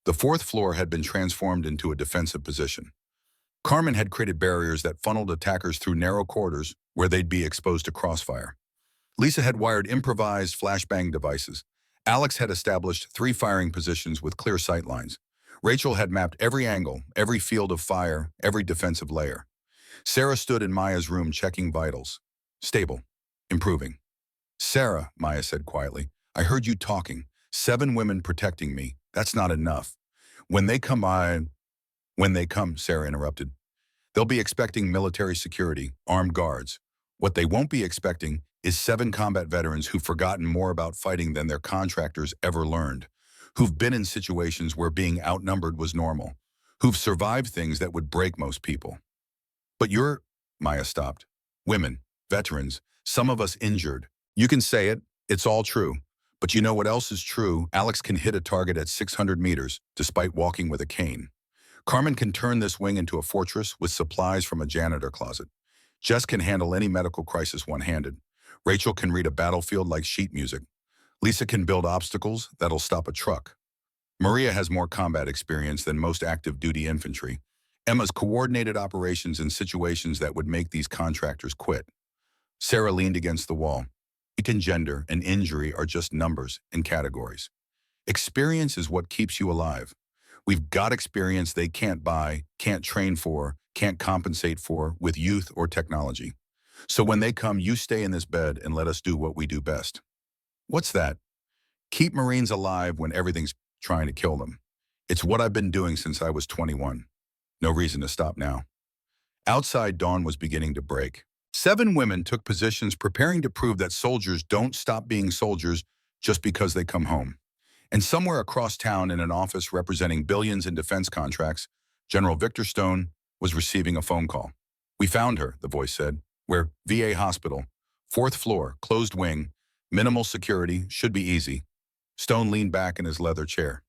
The 4th floor had been transformed into a defensive position. Carmen had created barriers that funneled attackers through narrow corridors where they'd be exposed to crossfire. Lisa had wired improvised flashbang devices. Alex had established 3 firing positions with clear sight lines. Rachel had mapped every angle, every field of fire, every defensive layer. Sarah stood in Maya's room checking vitals. Stable. Improving. Sarah, Maya said quietly, I heard you talking. 7 women protecting me. That's not enough. When they come, Sarah interrupted. They'll be expecting military security, armed guards. What they won't be expecting is 7 combat veterans who've forgotten more about fighting than their contractors ever learned, who've been in situations where being outnumbered was normal, who've survived things that would break most people. But you're, Maya stopped. Women, veterans, some of us injured. You can say it, it's all true. But you know what else is true? Alex can hit a target at 600 meters, despite walking with a cane. Carmen can turn this wing into a fortress with supplies from a janitor closet. Jess can handle any medical crisis one-handed. Rachel can read a battlefield like sheet music. Lisa can build obstacles that'll stop a truck. Maria has more combat experience than most active duty infantry. Emma's coordinated operations in situations that would make these contractors quit. Sarah leaned against the wall. Age and gender and injury are just numbers and categories. Experience is what keeps you alive. We've got experience they can't buy, can't train for, can't compensate for with youth or technology. So when they come, you stay in this bed and let us do what we do best. What's that? Keep Marines alive when everything's trying to kill them. It's what I've been doing since I was 21. No reason to stop now. Outside, dawn was beginning to break. 7 women took positions preparing to prove that soldiers don't stop being soldiers just because they come home. And somewhere across town in an office representing billions in defense contracts, General Victor Stone was receiving a phone call. We found her, the voice said. We're VA hospital, 4th floor, closed wing, minimal security, should be easy. Stone leaned back in his leather chair.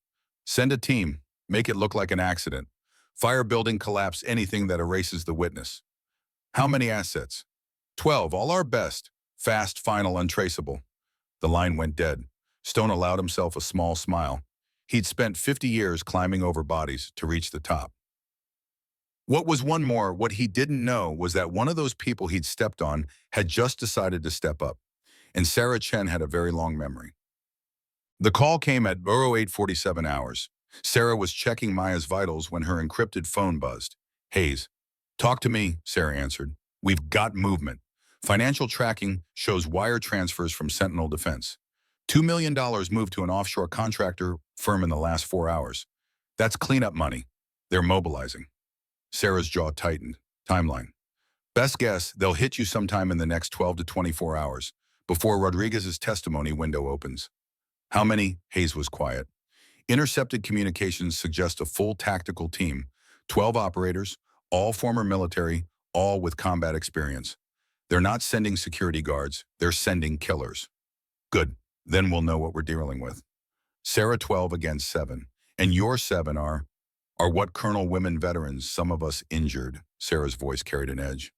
Send a team, make it look like an accident. Fire building collapse, anything that erases the witness. How many assets? 12, all our best. Fast, final, untraceable. The line went dead. Stone allowed himself a small smile. He'd spent 50 years climbing over bodies to reach the top. What he didn't know was that one of those people he'd stepped on had just decided to step up. And Sarah Chen had a very long memory. The call came at 0847 hours. Sarah was checking Maya's vitals when her encrypted phone buzzed. Hayes. Talk to me, Sarah answered. We've got movement. Financial tracking shows wire transfers from Sentinel Defense. $2 million moved to an offshore contractor firm in the last 4 hours. That's cleanup money. They're mobilizing. Sarah's jaw tightened. Timeline. Best guess, they'll hit you sometime in the next 12 to 24 hours, before Rodriguez's testimony window opens. How many? Hayes was quiet. Intercepted communications suggest a full tactical team. 12 operators, all former military, all with combat experience. They're not sending security guards, they're sending killers. Good, then we'll know what we're dealing with. Sarah 12 against 7, and your 7 are what Colonel women veterans, some of us injured. Sarah's voice carried an edge.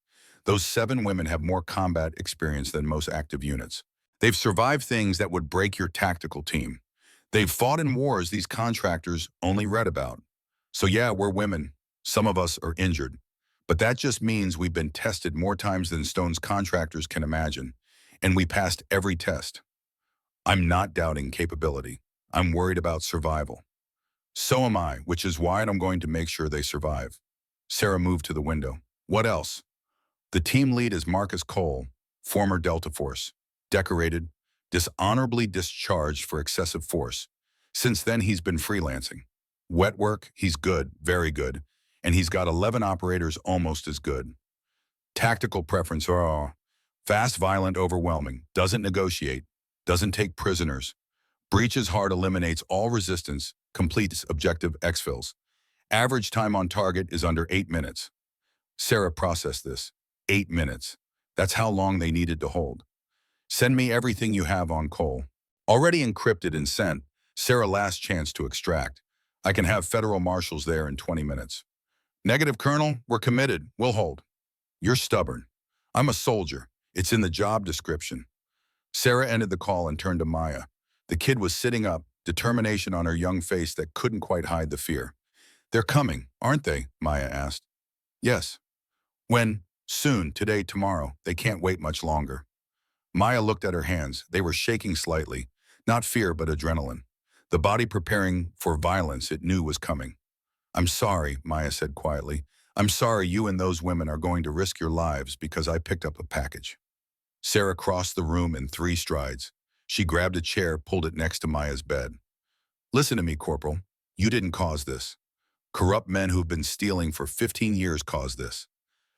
Those 7 women have more combat experience than most active units. They've survived things that would break your tactical team. They've fought in wars these contractors only read about. So yeah, we're women. Some of us are injured. But that just means we've been tested more times than Stone's contractors can imagine. And we passed every test. I'm not doubting capability. I'm worried about survival. So am I, which is why I'm going to make sure they survive. Sarah moved to the window. What else? The team lead is Marcus Cole, former Delta Force, decorated, dishonorably discharged for excessive force. Since then, he's been freelancing. Wet work, he's good, very good, and he's got 11 operators almost as good. Tactical preference, fast, violent, overwhelming, doesn't negotiate, doesn't take prisoners, breaches hard, eliminates all resistance, completes objective exfils. Average time on target is under 8 minutes. Sarah processed this. 8 minutes. That's how long they needed to hold. Send me everything you have on Cole. Already encrypted and sent. Sarah, last chance to extract. I can have federal marshals there in 20 minutes. Negative, Colonel. We're committed. We'll hold. You're stubborn. I'm a soldier. It's in the job description. Sarah ended the call and turned to Maya. The kid was sitting up, determination on her young face that couldn't quite hide the fear. They're coming, aren't they? Maya asked. Yes. When? Soon, today, tomorrow. They can't wait much longer. Maya looked at her hands. They were shaking slightly. Not fear, but adrenaline. The body preparing for violence it knew was coming. I'm sorry, Maya said quietly. I'm sorry you and those women are going to risk your lives because I picked up a package. Sarah crossed the room in 3 strides. She grabbed a chair, pulled it next to Maya's bed. Listen to me, Corporal. You didn't cause this. Corrupt men who've been stealing for 15 years caused this.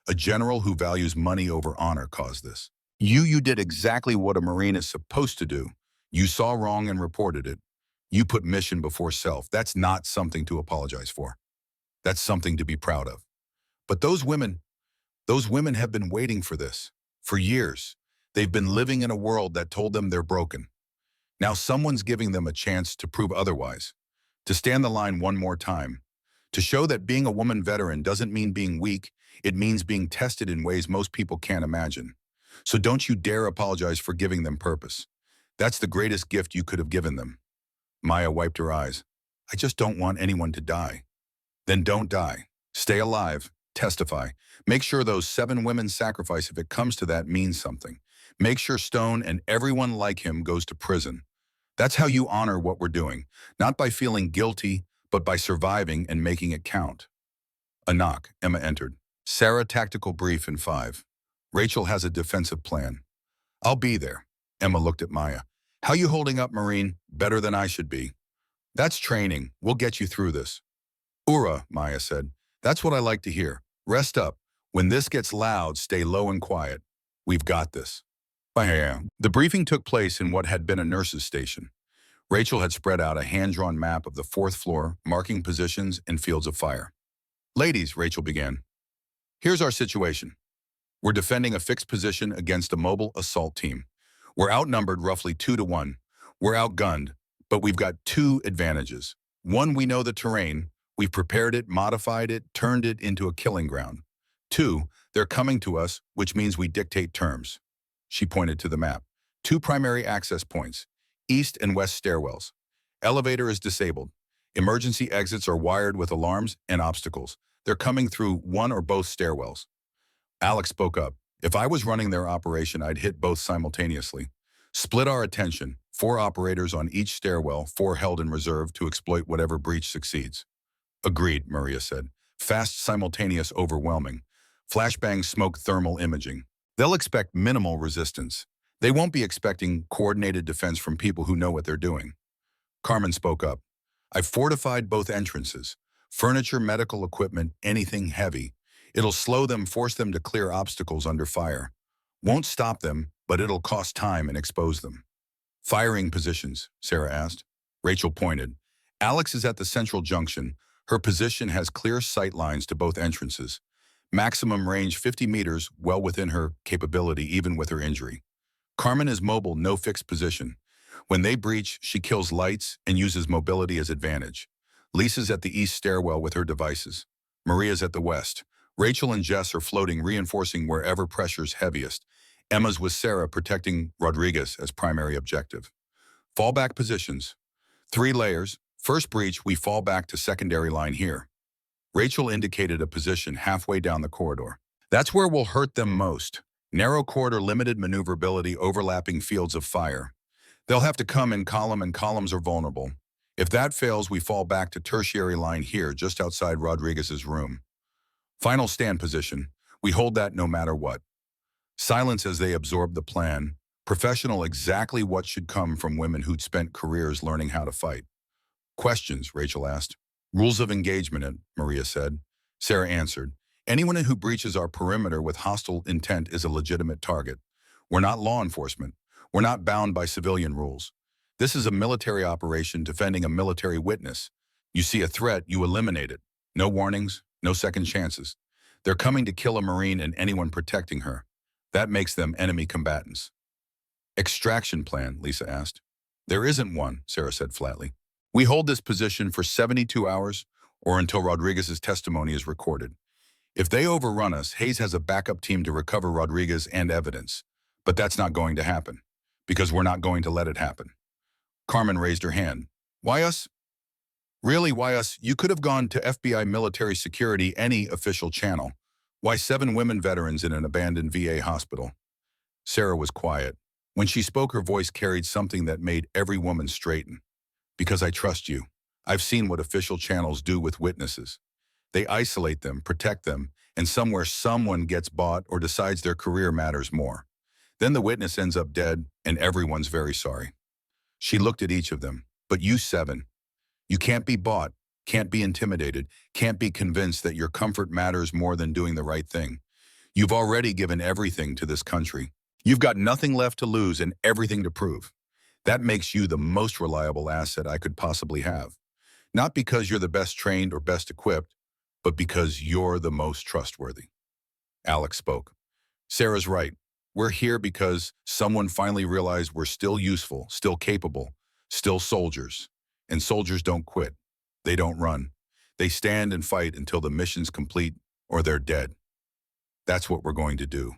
A general who values money over honor caused this. You did exactly what a Marine is supposed to do. You saw wrong and reported it. You put mission before self. That's not something to apologize for. That's something to be proud of. But those women have been waiting for this. For years. They've been living in a world that told them they're broken. Now someone's giving them a chance to prove otherwise. To stand the line one more time. To show that being a woman veteran doesn't mean being weak. It means being tested in ways most people can't imagine. So don't you dare apologize for giving them purpose. That's the greatest gift you could have given them. Maya wiped her eyes. I just don't want anyone to die. Then don't die. Stay alive. Testify. Make sure those 7 women's sacrifice, if it comes to that, means something. Make sure Stone and everyone like him goes to prison. That's how you honor what we're doing. Not by feeling guilty, but by surviving and making it count. A knock. Emma entered. Sarah, tactical brief in 5. Rachel has a defensive plan. I'll be there. Emma looked at Maya. How you holding up, Marine? Better than I should be. That's training. We'll get you through this. Ura, Maya said. That's what I like to hear. Rest up. When this gets loud, stay low and quiet. We've got this. The briefing took place in what had been a nurse's station. Rachel had spread out a hand-drawn map of the 4th floor, marking positions and fields of fire. Ladies, Rachel began. Here's our situation. We're defending a fixed position against a mobile assault team. We're outnumbered roughly 2 to 1. We're outgunned, but we've got 2 advantages. 1, we know the terrain. We've prepared it, modified it, turned it into a killing ground. 2, they're coming to us, which means we dictate terms. She pointed to the map. 2 primary access points, east and west stairwells. Elevator is disabled. Emergency exits are wired with alarms and obstacles. They're coming through 1 or both stairwells. Alex spoke up. If I was running their operation, I'd hit both simultaneously. Split our attention. 4 operators on each stairwell, 4 held in reserve to exploit whatever breach succeeds. Agreed, Maria said. Fast, simultaneous, overwhelming. Flashbang smoke thermal imaging. They'll expect minimal resistance. They won't be expecting coordinated defense from people who know what they're doing. Carmen spoke up. I've fortified both entrances. Furniture, medical equipment, anything heavy. It'll slow them, force them to clear obstacles under fire. Won't stop them, but it'll cost time and expose them. Firing positions, Sarah asked. Rachel pointed. Alex is at the central junction. Her position has clear sight lines to both entrances. Maximum range 50 meters, well within her capability even with her injury. Carmen is mobile, no fixed position. When they breach, she kills lights and uses mobility as advantage. Lisa's at the east stairwell with her devices. Maria's at the west. Rachel and Jess are floating, reinforcing wherever pressure's heaviest. Emma's with Sarah, protecting Rodriguez as primary objective. Fallback positions. 3 layers. First breach, we fall back to secondary line here. Rachel indicated a position halfway down the corridor. That's where we'll hurt them most. Narrow corridor, limited maneuverability, overlapping fields of fire. They'll have to come in column, and columns are vulnerable. If that fails, we fall back to tertiary line here, just outside Rodriguez's room. Final stand position. We hold that no matter what. Silence as they absorb the plan. Professional exactly what should come from women who'd spent careers learning how to fight. Questions, Rachel asked. Rules of engagement, Maria said. Sarah answered. Anyone who breaches our perimeter with hostile intent is a legitimate target. We're not law enforcement. We're not bound by civilian rules. This is a military operation defending a military witness. You see a threat, you eliminate it. No warnings, no second chances. They're coming to kill a Marine and anyone protecting her. That makes them enemy combatants. Extraction plan, Lisa asked. There isn't one, Sarah said flatly. We hold this position for 72 hours or until Rodriguez's testimony is recorded. If they overrun us, Hayes has a backup team to recover Rodriguez and evidence. But that's not going to happen, because we're not going to let it happen. Carmen raised her hand. Why us? Really, why us? You could have gone to FBI military security, any official channel. Why 7 women veterans in an abandoned VA hospital? Sarah was quiet. When she spoke, her voice carried something that made every woman straighten. Because I trust you. I've seen what official channels do with witnesses. They isolate them, protect them, and somewhere someone gets bought or decides their career matters more. Then the witness ends up dead, and everyone's very sorry. She looked at each of them. But you 7. You can't be bought, can't be intimidated, can't be convinced that your comfort matters more than doing the right thing. You've already given everything to this country. You've got nothing left to lose and everything to prove. That makes you the most reliable asset I could possibly have. Not because you're the best trained or best equipped, but because you're the most trustworthy. Alex spoke. Sarah's right. We're here because someone finally realized we're still useful, still capable, still soldiers. And soldiers don't quit. They don't run. They stand and fight until the mission's complete or they're dead. That's what we're going to do.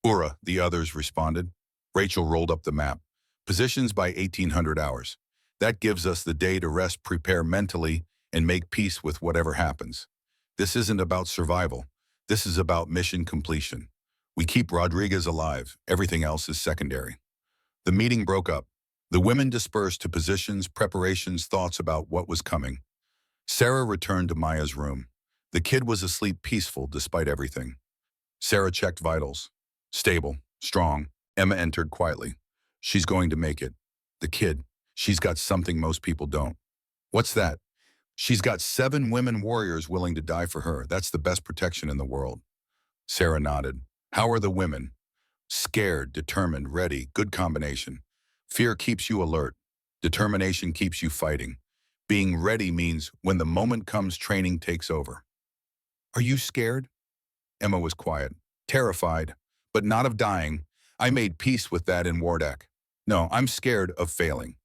Ura, the others responded. Rachel rolled up the map. Positions by 1800 hours. That gives us the day to rest, prepare mentally, and make peace with whatever happens. This isn't about survival. This is about mission completion. We keep Rodriguez alive. Everything else is secondary. The meeting broke up. The women dispersed to positions, preparations, thoughts about what was coming. Sarah returned to Maya's room. The kid was asleep, peaceful despite everything. Sarah checked vitals. Stable, strong. Emma entered quietly. She's going to make it. The kid, she's got something most people don't. What's that? She's got 7 women warriors willing to die for her. That's the best protection in the world. Sarah nodded. How are the women? Scared, determined, ready, good combination. Fear keeps you alert. Determination keeps you fighting. Being ready means when the moment comes, training takes over. Are you scared? Emma was quiet. Terrified, but not of dying. I made peace with that in Wardak. No, I'm scared of failing.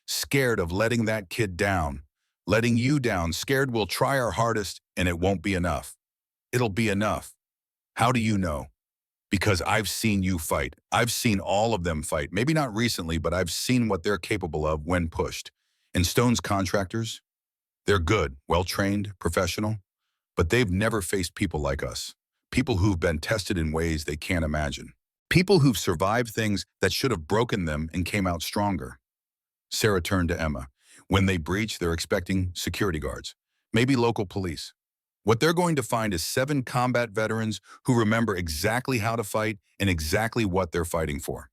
Scared of letting that kid down. Letting you down. Scared we'll try our hardest and it won't be enough. It'll be enough. How do you know? Because I've seen you fight. I've seen all of them fight. Maybe not recently, but I've seen what they're capable of when pushed. And Stone's contractors? They're good, well-trained, professional. But they've never faced people like us. People who've been tested in ways they can't imagine. People who've survived things that should have broken them and came out stronger. Sarah turned to Emma. When they breach, they're expecting security guards. Maybe local police. What they're going to find is 7 combat veterans who remember exactly how to fight and exactly what they're fighting for.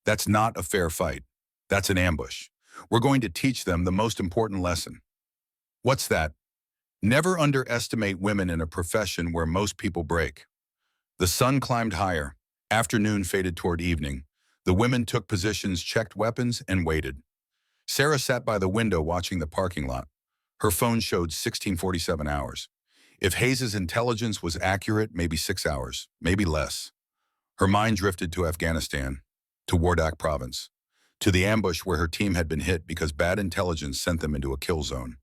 That's not a fair fight. That's an ambush. We're going to teach them the most important lesson. What's that? Never underestimate women in a profession where most people break. The sun climbed higher. Afternoon faded toward evening. The women took positions, checked weapons, and waited. Sarah sat by the window watching the parking lot. Her phone showed 1647 hours. If Hayes's intelligence was accurate, maybe 6 hours, maybe less. Her mind drifted to Afghanistan, to Wardak province, to the ambush where her team had been hit because bad intelligence sent them into a kill zone.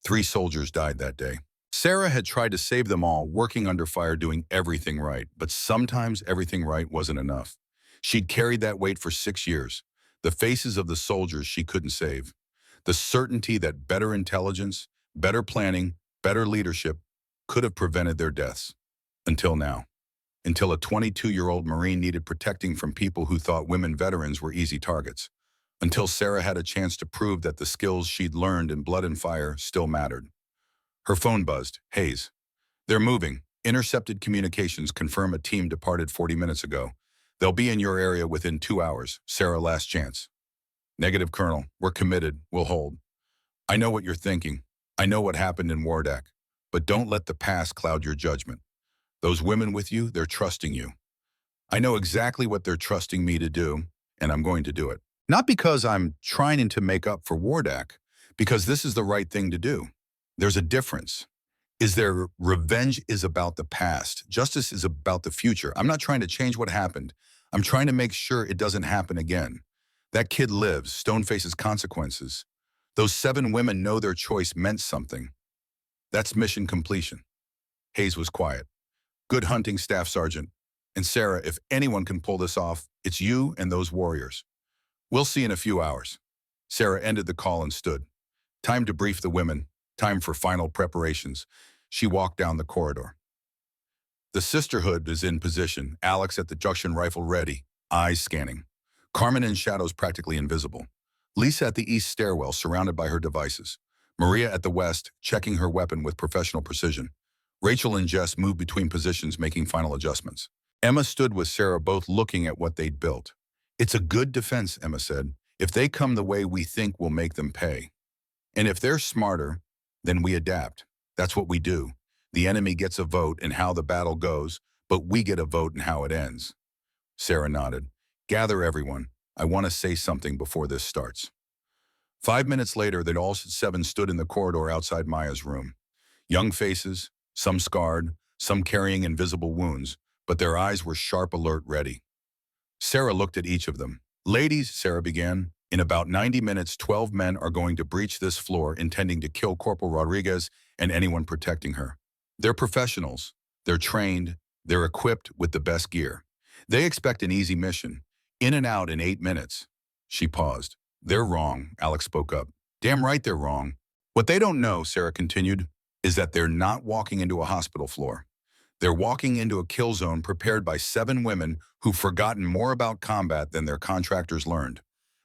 3 soldiers died that day. Sarah had tried to save them all, working under fire, doing everything right, but sometimes everything right wasn't enough. She'd carried that weight for 6 years, the faces of the soldiers she couldn't save, the certainty that better intelligence, better planning, better leadership could have prevented their deaths. Until now. Until a 22-year-old Marine needed protecting from people who thought women veterans were easy targets. until Sarah had a chance to prove that the skills she'd learned in Blood and Fire still mattered. Her phone buzzed. Hayes. They're moving. Intercepted communications confirm a team departed 40 minutes ago. They'll be in your area within 2 hours. Sarah, last chance. Negative, Colonel. We're committed. We'll hold. I know what you're thinking. I know what happened in Wardak. But don't let the past cloud your judgment. Those women with you, they're trusting you. I know exactly what they're trusting me to do, and I'm going to do it. Not because I'm trying to make up for Wardak, because this is the right thing to do. There's a difference. Revenge is about the past. Justice is about the future. I'm not trying to change what happened. I'm trying to make sure it doesn't happen again. That kid lives. Stone faces consequences. Those 7 women know their choice meant something. That's mission completion. Hayes was quiet. Good hunting, Staff Sergeant. And Sarah, if anyone can pull this off, it's you and those warriors. We'll see in a few hours. Sarah ended the call and stood. Time to brief the women. Time for final preparations. She walked down the corridor. The sisterhood is in position, Alex at the junction rifle ready, eyes scanning. Carmen in shadows practically invisible. Lisa at the east stairwell surrounded by her devices. Maria at the west, checking her weapon with professional precision. Rachel and Jess moved between positions, making final adjustments. Emma stood with Sarah, both looking at what they'd built. It's a good defense, Emma said. If they come the way we think, we'll make them pay. And if they're smarter, then we adapt. That's what we do. The enemy gets a vote in how the battle goes, but we get a vote in how it ends. Sarah nodded. Gather everyone. I want to say something before this starts. 5 minutes later, they all 7 stood in the corridor outside Maya's room. Young faces, some scarred, some carrying invisible wounds, but their eyes were sharp, alert, ready. Sarah looked at each of them. Ladies, Sarah began, in about 90 minutes, 12 men are going to breach this floor intending to kill Corporal Rodriguez and anyone protecting her. They're professionals. They're trained. They're equipped with the best gear. They expect an easy mission. In and out in 8 minutes. She paused. They're wrong, Alex spoke up. Damn right they're wrong. What they don't know, Sarah continued, is that they're not walking into a hospital floor. They're walking into a kill zone prepared by 7 women who've forgotten more about combat than their contractors learned.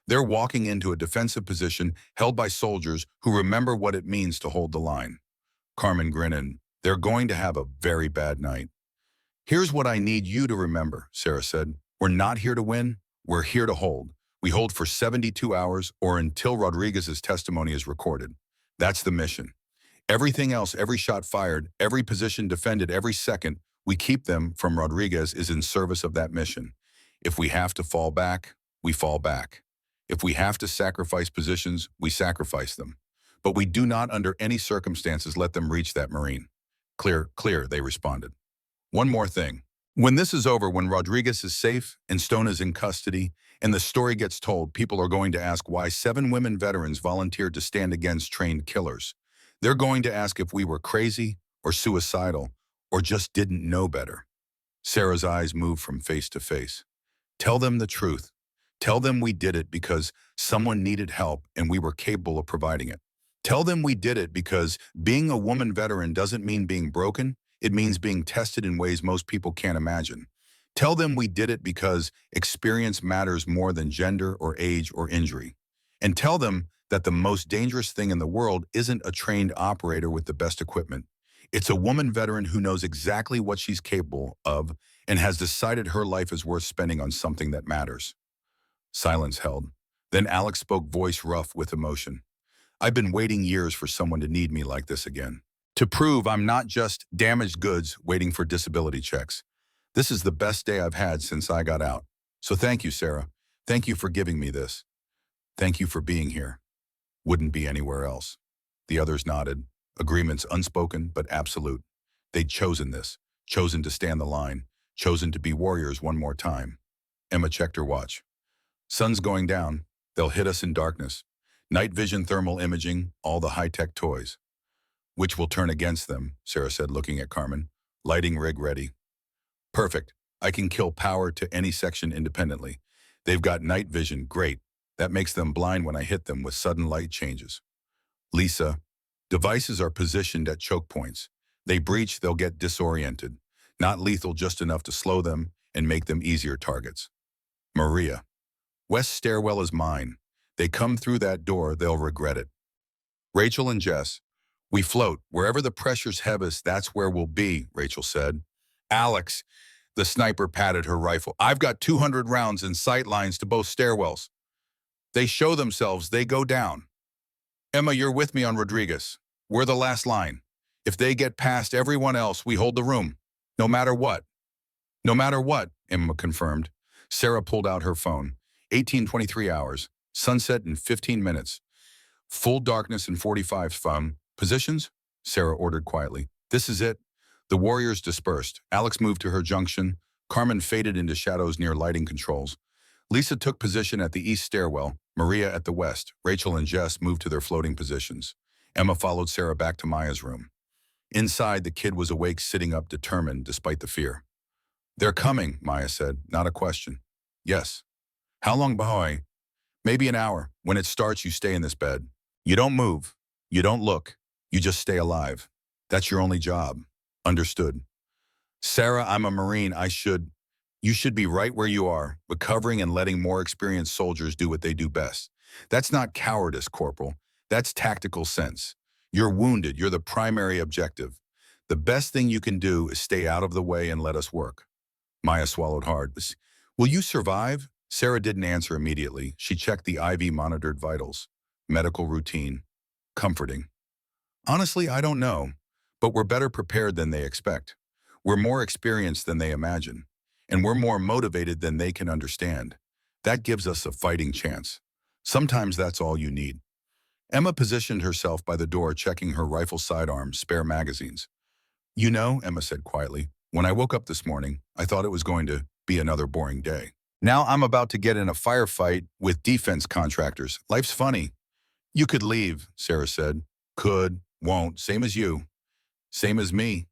They're walking into a defensive position held by soldiers who remember what it means to hold the line. Carmen grinned. They're going to have a very bad night. Here's what I need you to remember, Sarah said. We're not here to win. We're here to hold. We hold for 72 hours or until Rodriguez's testimony is recorded. That's the mission. Everything else, every shot fired, every position defended, every second we keep them from Rodriguez is in service of that mission. If we have to fall back, we fall back. If we have to sacrifice positions, we sacrifice them. But we do not under any circumstances let them reach that Marine. Clear, clear, they responded. One more thing. When this is over, when Rodriguez is safe and Stone is in custody, and the story gets told, people are going to ask why 7 women veterans volunteered to stand against trained killers. They're going to ask if we were crazy or suicidal or just didn't know better. Sarah's eyes moved from face to face. Tell them the truth. Tell them we did it because someone needed help and we were capable of providing it. Tell them we did it because being a woman veteran doesn't mean being broken. It means being tested in ways most people can't imagine. Tell them we did it because experience matters more than gender or age or injury. And tell them that the most dangerous thing in the world isn't a trained operator with the best equipment. It's a woman veteran who knows exactly what she's capable of and has decided her life is worth spending on something that matters. Silence held. Then Alex spoke, voice rough with emotion. I've been waiting years for someone to need me like this again. To prove I'm not just damaged goods waiting for disability checks. This is the best day I've had since I got out. So thank you, Sarah. Thank you for giving me this. Thank you for being here. Wouldn't be anywhere else. The others nodded. Agreements unspoken but absolute. They'd chosen this, chosen to stand the line, chosen to be warriors one more time. Emma checked her watch. Sun's going down. They'll hit us in darkness. Night vision, thermal imaging, all the high-tech toys. Which will turn against them, Sarah said, looking at Carmen. Lighting rig ready. Perfect. I can kill power to any section independently. They've got night vision, great. That makes them blind when I hit them with sudden light changes. Lisa, devices are positioned at choke points. They breach, they'll get disoriented. Not lethal, just enough to slow them and make them easier targets. Maria, West stairwell is mine. They come through that door, they'll regret it. Rachel and Jess, we float. Wherever the pressure's heaviest, that's where we'll be, Rachel said. Alex, the sniper patted her rifle. I've got 200 rounds in sight lines to both stairwells. They show themselves, they go down. Emma, you're with me on Rodriguez. We're the last line. If they get past everyone else, we hold the room. No matter what. No matter what, Emma confirmed. Sarah pulled out her phone. 18:23 hours. Sunset in 15 minutes. Full darkness in 45 fun. Positions? Sarah ordered quietly. This is it. The warriors dispersed. Alex moved to her junction. Carmen faded into shadows near lighting controls. Lisa took position at the east stairwell, Maria at the west. Rachel and Jess moved to their floating positions. Emma followed Sarah back to Maya's room. Inside, the kid was awake, sitting up, determined despite the fear. They're coming, Maya said, not a question. Yes. How long, boy? Maybe an hour. When it starts, you stay in this bed. You don't move. You don't look. You just stay alive. That's your only job. Understood. Sarah, I'm a Marine. You should be right where you are, recovering and letting more experienced soldiers do what they do best. That's not cowardice, Corporal. That's tactical sense. You're wounded. You're the primary objective. The best thing you can do is stay out of the way and let us work. Maya swallowed hard. Will you survive? Sarah didn't answer immediately. She checked the IV-monitored vitals. Medical routine. Comforting. Honestly, I don't know, but we're better prepared than they expect. We're more experienced than they imagine, and we're more motivated than they can understand. That gives us a fighting chance. Sometimes that's all you need. Emma positioned herself by the door, checking her rifle sidearms, spare magazines. You know, Emma said quietly, when I woke up this morning, I thought it was going to be another boring day. Now I'm about to get in a firefight with defense contractors. Life's funny. You could leave, Sarah said. Could, won't, same as you. Same as me.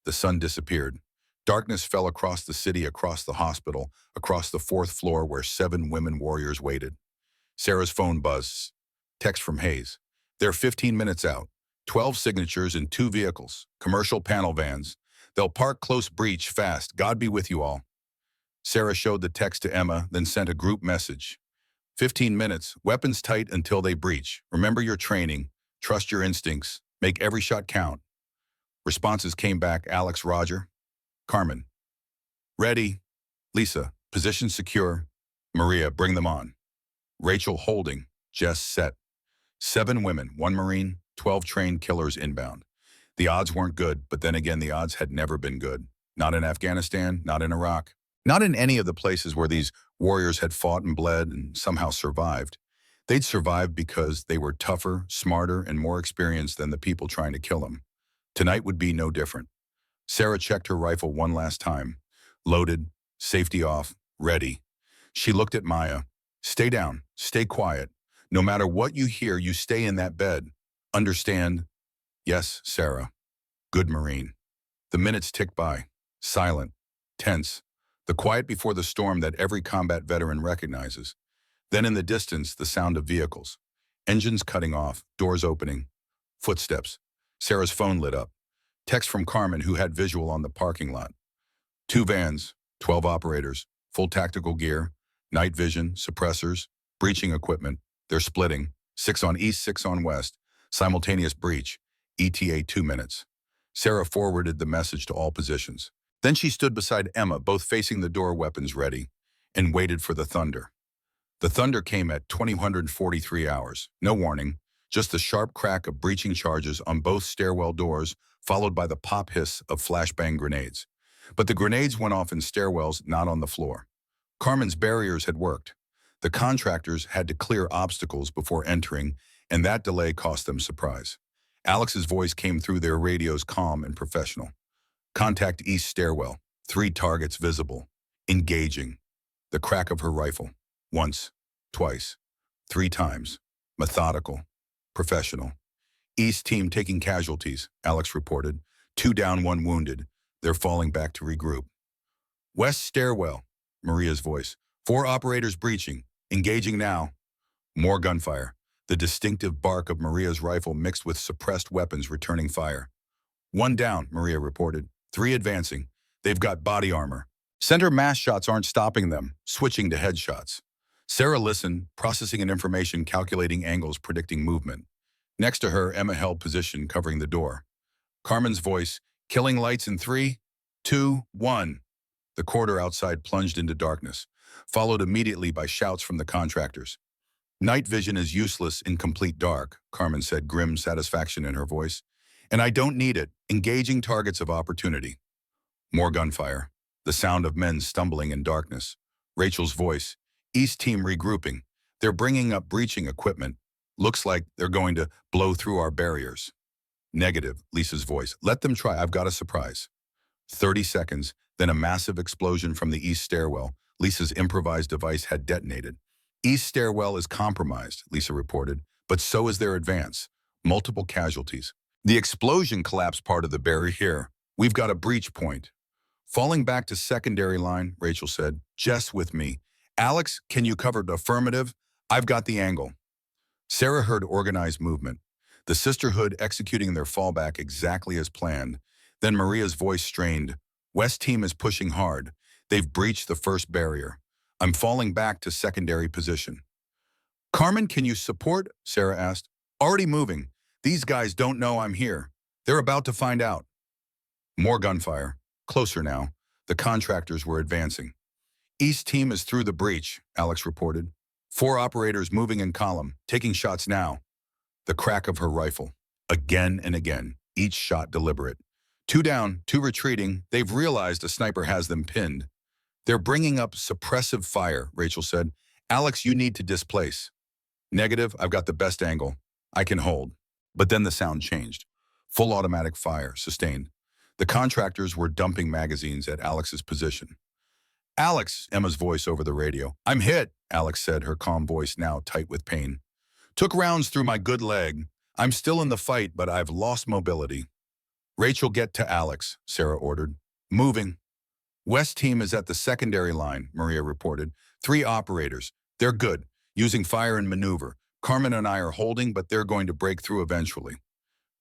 The sun disappeared. Darkness fell across the city, across the hospital, across the fourth floor where 7 women warriors waited. Sarah's phone buzzed. Text from Hayes. They're 15 minutes out. 12 signatures in 2 vehicles, commercial panel vans. They'll park close, breach fast. God be with you all. Sarah showed the text to Emma, then sent a group message. 15 minutes, weapons tight until they breach. Remember your training. Trust your instincts. Make every shot count. Responses came back. Alex, Roger. Carmen. Ready. Lisa. Position secure. Maria, bring them on. Rachel, holding. Jess, set. 7 women, 1 Marine, 12 trained killers inbound. The odds weren't good, but then again, the odds had never been good. Not in Afghanistan, not in Iraq. Not in any of the places where these warriors had fought and bled and somehow survived. They'd survived because they were tougher, smarter, and more experienced than the people trying to kill them. Tonight would be no different. Sarah checked her rifle one last time. Loaded, safety off, ready. She looked at Maya. Stay down, stay quiet. No matter what you hear, you stay in that bed. Understand? Yes, Sarah. Good Marine. The minutes ticked by. Silent. Tense. The quiet before the storm that every combat veteran recognizes. Then in the distance, the sound of vehicles. Engines cutting off, doors opening. Footsteps. Sarah's phone lit up. Text from Carmen, who had visual on the parking lot. 2 vans, 12 operators, full tactical gear, night vision, suppressors, breaching equipment. They're splitting. 6 on east, 6 on west. Simultaneous breach. ETA 2 minutes. Sarah forwarded the message to all positions. Then she stood beside Emma, both facing the door, weapons ready, and waited for the thunder. The thunder came at 2043 hours. No warning, just the sharp crack of breaching charges on both stairwell doors, followed by the pop hiss of flashbang grenades. But the grenades went off in stairwells, not on the floor. Carmen's barriers had worked. The contractors had to clear obstacles before entering, and that delay cost them surprise. Alex's voice came through their radios, calm and professional. Contact east stairwell. 3 targets visible. Engaging. The crack of her rifle. Once. Twice. 3 times. Methodical. Professional. East team taking casualties, Alex reported. 2 down, 1 wounded. They're falling back to regroup. West stairwell. Maria's voice. 4 operators breaching. Engaging now. More gunfire. The distinctive bark of Maria's rifle mixed with suppressed weapons returning fire. 1 down, Maria reported. 3 advancing. They've got body armor. Center mass shots aren't stopping them, switching to headshots. Sarah listened, processing an information, calculating angles, predicting movement. Next to her, Emma held position, covering the door. Carmen's voice, killing lights in 3, 2, 1. The corridor outside plunged into darkness, followed immediately by shouts from the contractors. Night vision is useless in complete dark, Carmen said, grim satisfaction in her voice. And I don't need it, engaging targets of opportunity. More gunfire, the sound of men stumbling in darkness. Rachel's voice, East team regrouping. They're bringing up breaching equipment. Looks like they're going to blow through our barriers. Negative, Lisa's voice. Let them try, I've got a surprise. 30 seconds, then a massive explosion from the east stairwell. Lisa's improvised device had detonated. East stairwell is compromised, Lisa reported, but so is their advance. Multiple casualties. The explosion collapsed part of the barrier here. We've got a breach point. Falling back to secondary line, Rachel said, Jess with me. Alex, can you cover the affirmative? I've got the angle. Sarah heard organized movement, the sisterhood executing their fallback exactly as planned. Then Maria's voice strained. West team is pushing hard. They've breached the first barrier. I'm falling back to secondary position. Carmen, can you support? Sarah asked. Already moving. These guys don't know I'm here. They're about to find out. More gunfire. Closer now. The contractors were advancing. East team is through the breach, Alex reported. 4 operators moving in column, taking shots now. The crack of her rifle. Again and again, each shot deliberate. 2 down, 2 retreating. They've realized a sniper has them pinned. They're bringing up suppressive fire, Rachel said. Alex, you need to displace. Negative, I've got the best angle. I can hold. But then the sound changed. Full automatic fire, sustained. The contractors were dumping magazines at Alex's position. Alex, Emma's voice over the radio. I'm hit, Alex said, her calm voice now tight with pain. Took rounds through my good leg. I'm still in the fight, but I've lost mobility. Rachel, get to Alex, Sarah ordered. Moving. West team is at the secondary line, Maria reported. 3 operators. They're good, using fire and maneuver. Carmen and I are holding, but they're going to break through eventually.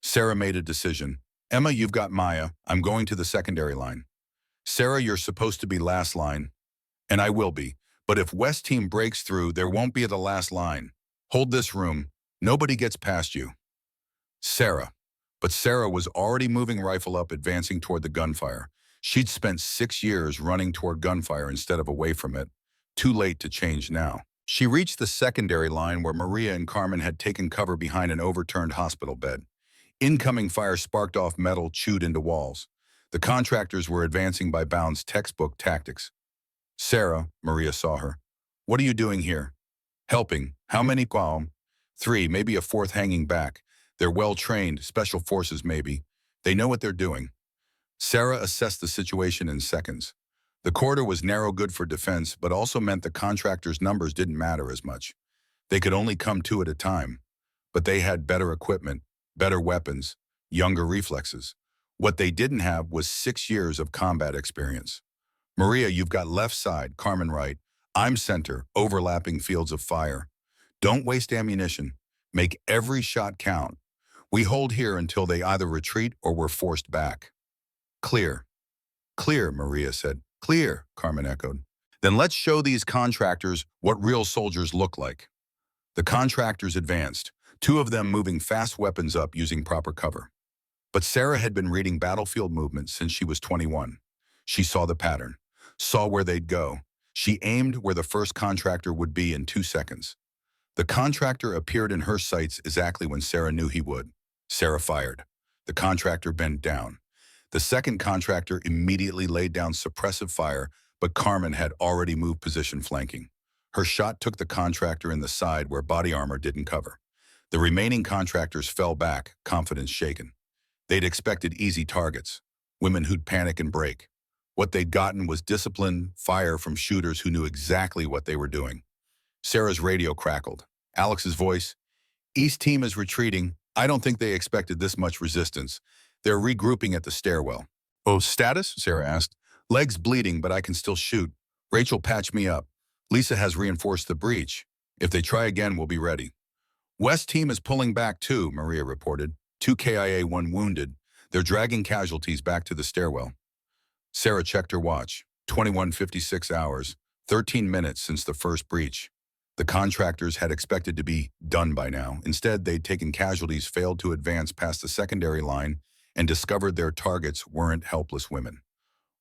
Sarah made a decision. Emma, you've got Maya. I'm going to the secondary line. Sarah, you're supposed to be last line. And I will be. But if West team breaks through, there won't be the last line. Hold this room. Nobody gets past you. Sarah. But Sarah was already moving rifle up, advancing toward the gunfire. She'd spent 6 years running toward gunfire instead of away from it. Too late to change now. She reached the secondary line where Maria and Carmen had taken cover behind an overturned hospital bed. Incoming fire sparked off metal, chewed into walls. The contractors were advancing by Bound's textbook tactics. Sarah, Maria saw her. What are you doing here? Helping. How many? 3, maybe a 4th hanging back. They're well-trained, special forces maybe. They know what they're doing. Sarah assessed the situation in seconds. The corridor was narrow, good for defense, but also meant the contractors' numbers didn't matter as much. They could only come 2 at a time. But they had better equipment, better weapons, younger reflexes. What they didn't have was 6 years of combat experience. Maria, you've got left side, Carmen right. I'm center, overlapping fields of fire. Don't waste ammunition. Make every shot count. We hold here until they either retreat or we're forced back. Clear. Clear, Maria said. Clear, Carmen echoed. Then let's show these contractors what real soldiers look like. The contractors advanced, 2 of them moving fast, weapons up, using proper cover. But Sarah had been reading battlefield movements since she was 21. She saw the pattern, saw where they'd go. She aimed where the first contractor would be in 2 seconds. The contractor appeared in her sights exactly when Sarah knew he would. Sarah fired. The contractor bent down. The second contractor immediately laid down suppressive fire, but Carmen had already moved position, flanking. Her shot took the contractor in the side where body armor didn't cover. The remaining contractors fell back, confidence shaken. They'd expected easy targets, women who'd panic and break. What they'd gotten was disciplined fire from shooters who knew exactly what they were doing. Sarah's radio crackled. Alex's voice, East team is retreating. I don't think they expected this much resistance. They're regrouping at the stairwell. Oh, status? Sarah asked. Legs bleeding, but I can still shoot. Rachel, patch me up. Lisa has reinforced the breach. If they try again, we'll be ready. West team is pulling back too, Maria reported. 2 KIA, 1 wounded. They're dragging casualties back to the stairwell. Sarah checked her watch. 21:56 hours, 13 minutes since the first breach. The contractors had expected to be done by now. Instead, they'd taken casualties, failed to advance past the secondary line, and discovered their targets weren't helpless women.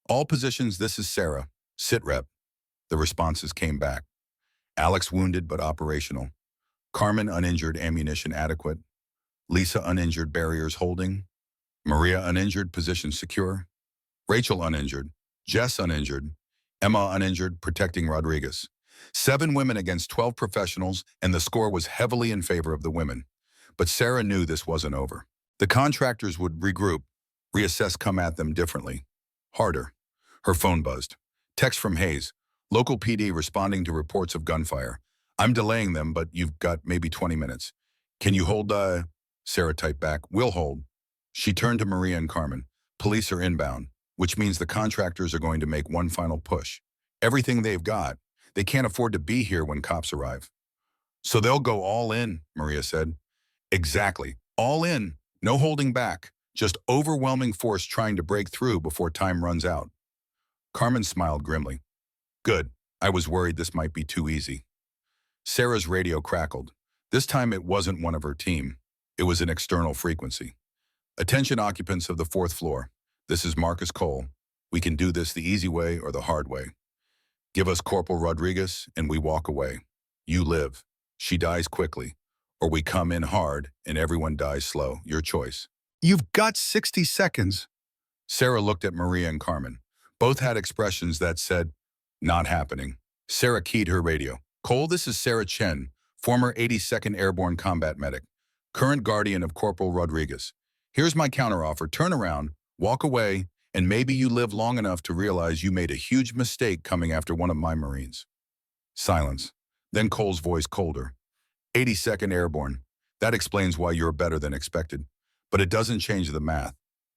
All positions, this is Sarah. Sit rep. The responses came back. Alex wounded but operational. Carmen uninjured, ammunition adequate. Lisa uninjured, barriers holding. Maria uninjured, position secure. Rachel uninjured. Jess uninjured. Emma uninjured, protecting Rodriguez. 7 women against 12 professionals, and the score was heavily in favor of the women. But Sarah knew this wasn't over. The contractors would regroup, reassess, come at them differently. Harder. Her phone buzzed. Text from Hayes. Local PD responding to reports of gunfire. I'm delaying them, but you've got maybe 20 minutes. Can you hold, Sarah typed back. We'll hold. She turned to Maria and Carmen. Police are inbound, which means the contractors are going to make one final push. Everything they've got. They can't afford to be here when cops arrive. So they'll go all in, Maria said. Exactly. All in. No holding back. Just overwhelming force trying to break through before time runs out. Carmen smiled grimly. Good. I was worried this might be too easy. Sarah's radio crackled. This time it wasn't one of her team. It was an external frequency. Attention occupants of the 4th floor. This is Marcus Cole. We can do this the easy way or the hard way. Give us Corporal Rodriguez and we walk away. You live. She dies quickly. Or we come in hard and everyone dies slow. Your choice. You've got 60 seconds. Sarah looked at Maria and Carmen. Both had expressions that said, not happening. Sarah keyed her radio. Cole, this is Sarah Chen, former 82nd Airborne Combat Medic, current guardian of Corporal Rodriguez. Here's my counteroffer. Turn around, walk away, and maybe you live long enough to realize you made a huge mistake coming after one of my Marines. Silence. Then Cole's voice colder. 82nd Airborne. That explains why you're better than expected. But it doesn't change the math.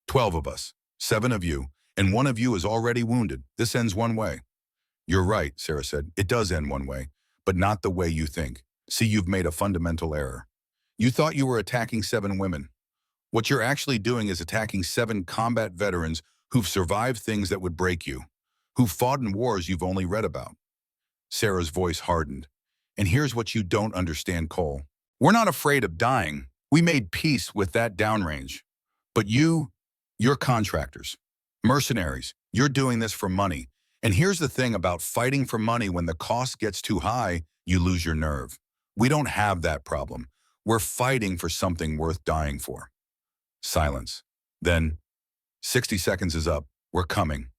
12 of us, 7 of you, and 1 of you is already wounded. This ends one way. You're right, Sarah said. It does end one way, but not the way you think. See, you've made a fundamental error. You thought you were attacking 7 women. What you're actually doing is attacking 7 combat veterans who've survived things that would break you, who've fought in wars you've only read about. Sarah's voice hardened. And here's what you don't understand, Cole. We're not afraid of dying. We made peace with that downrange. But you're contractors, mercenaries. You're doing this for money. And here's the thing about fighting for money: when the cost gets too high, you lose your nerve. We don't have that problem. We're fighting for something worth dying for. Silence. Then, 60 seconds is up. We're coming.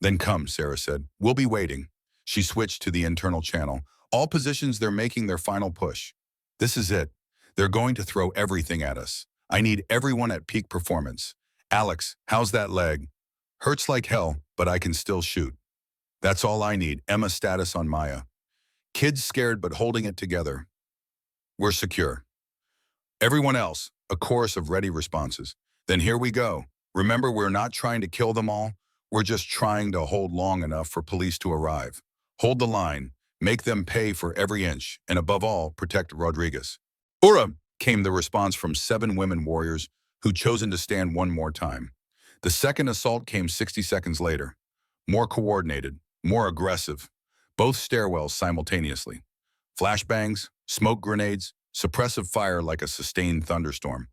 Then come, Sarah said. We'll be waiting. She switched to the internal channel. All positions, they're making their final push. This is it. They're going to throw everything at us. I need everyone at peak performance. Alex, how's that leg? Hurts like hell, but I can still shoot. That's all I need. Emma status on Maya. Kids scared but holding it together. We're secure. Everyone else, a chorus of ready responses. Then here we go. Remember, we're not trying to kill them all. We're just trying to hold long enough for police to arrive. Hold the line. Make them pay for every inch. And above all, protect Rodriguez. Ura, came the response from 7 women warriors who'd chosen to stand one more time. The second assault came 60 seconds later. More coordinated, more aggressive. Both stairwells simultaneously. Flashbangs, smoke grenades, suppressive fire like a sustained thunderstorm.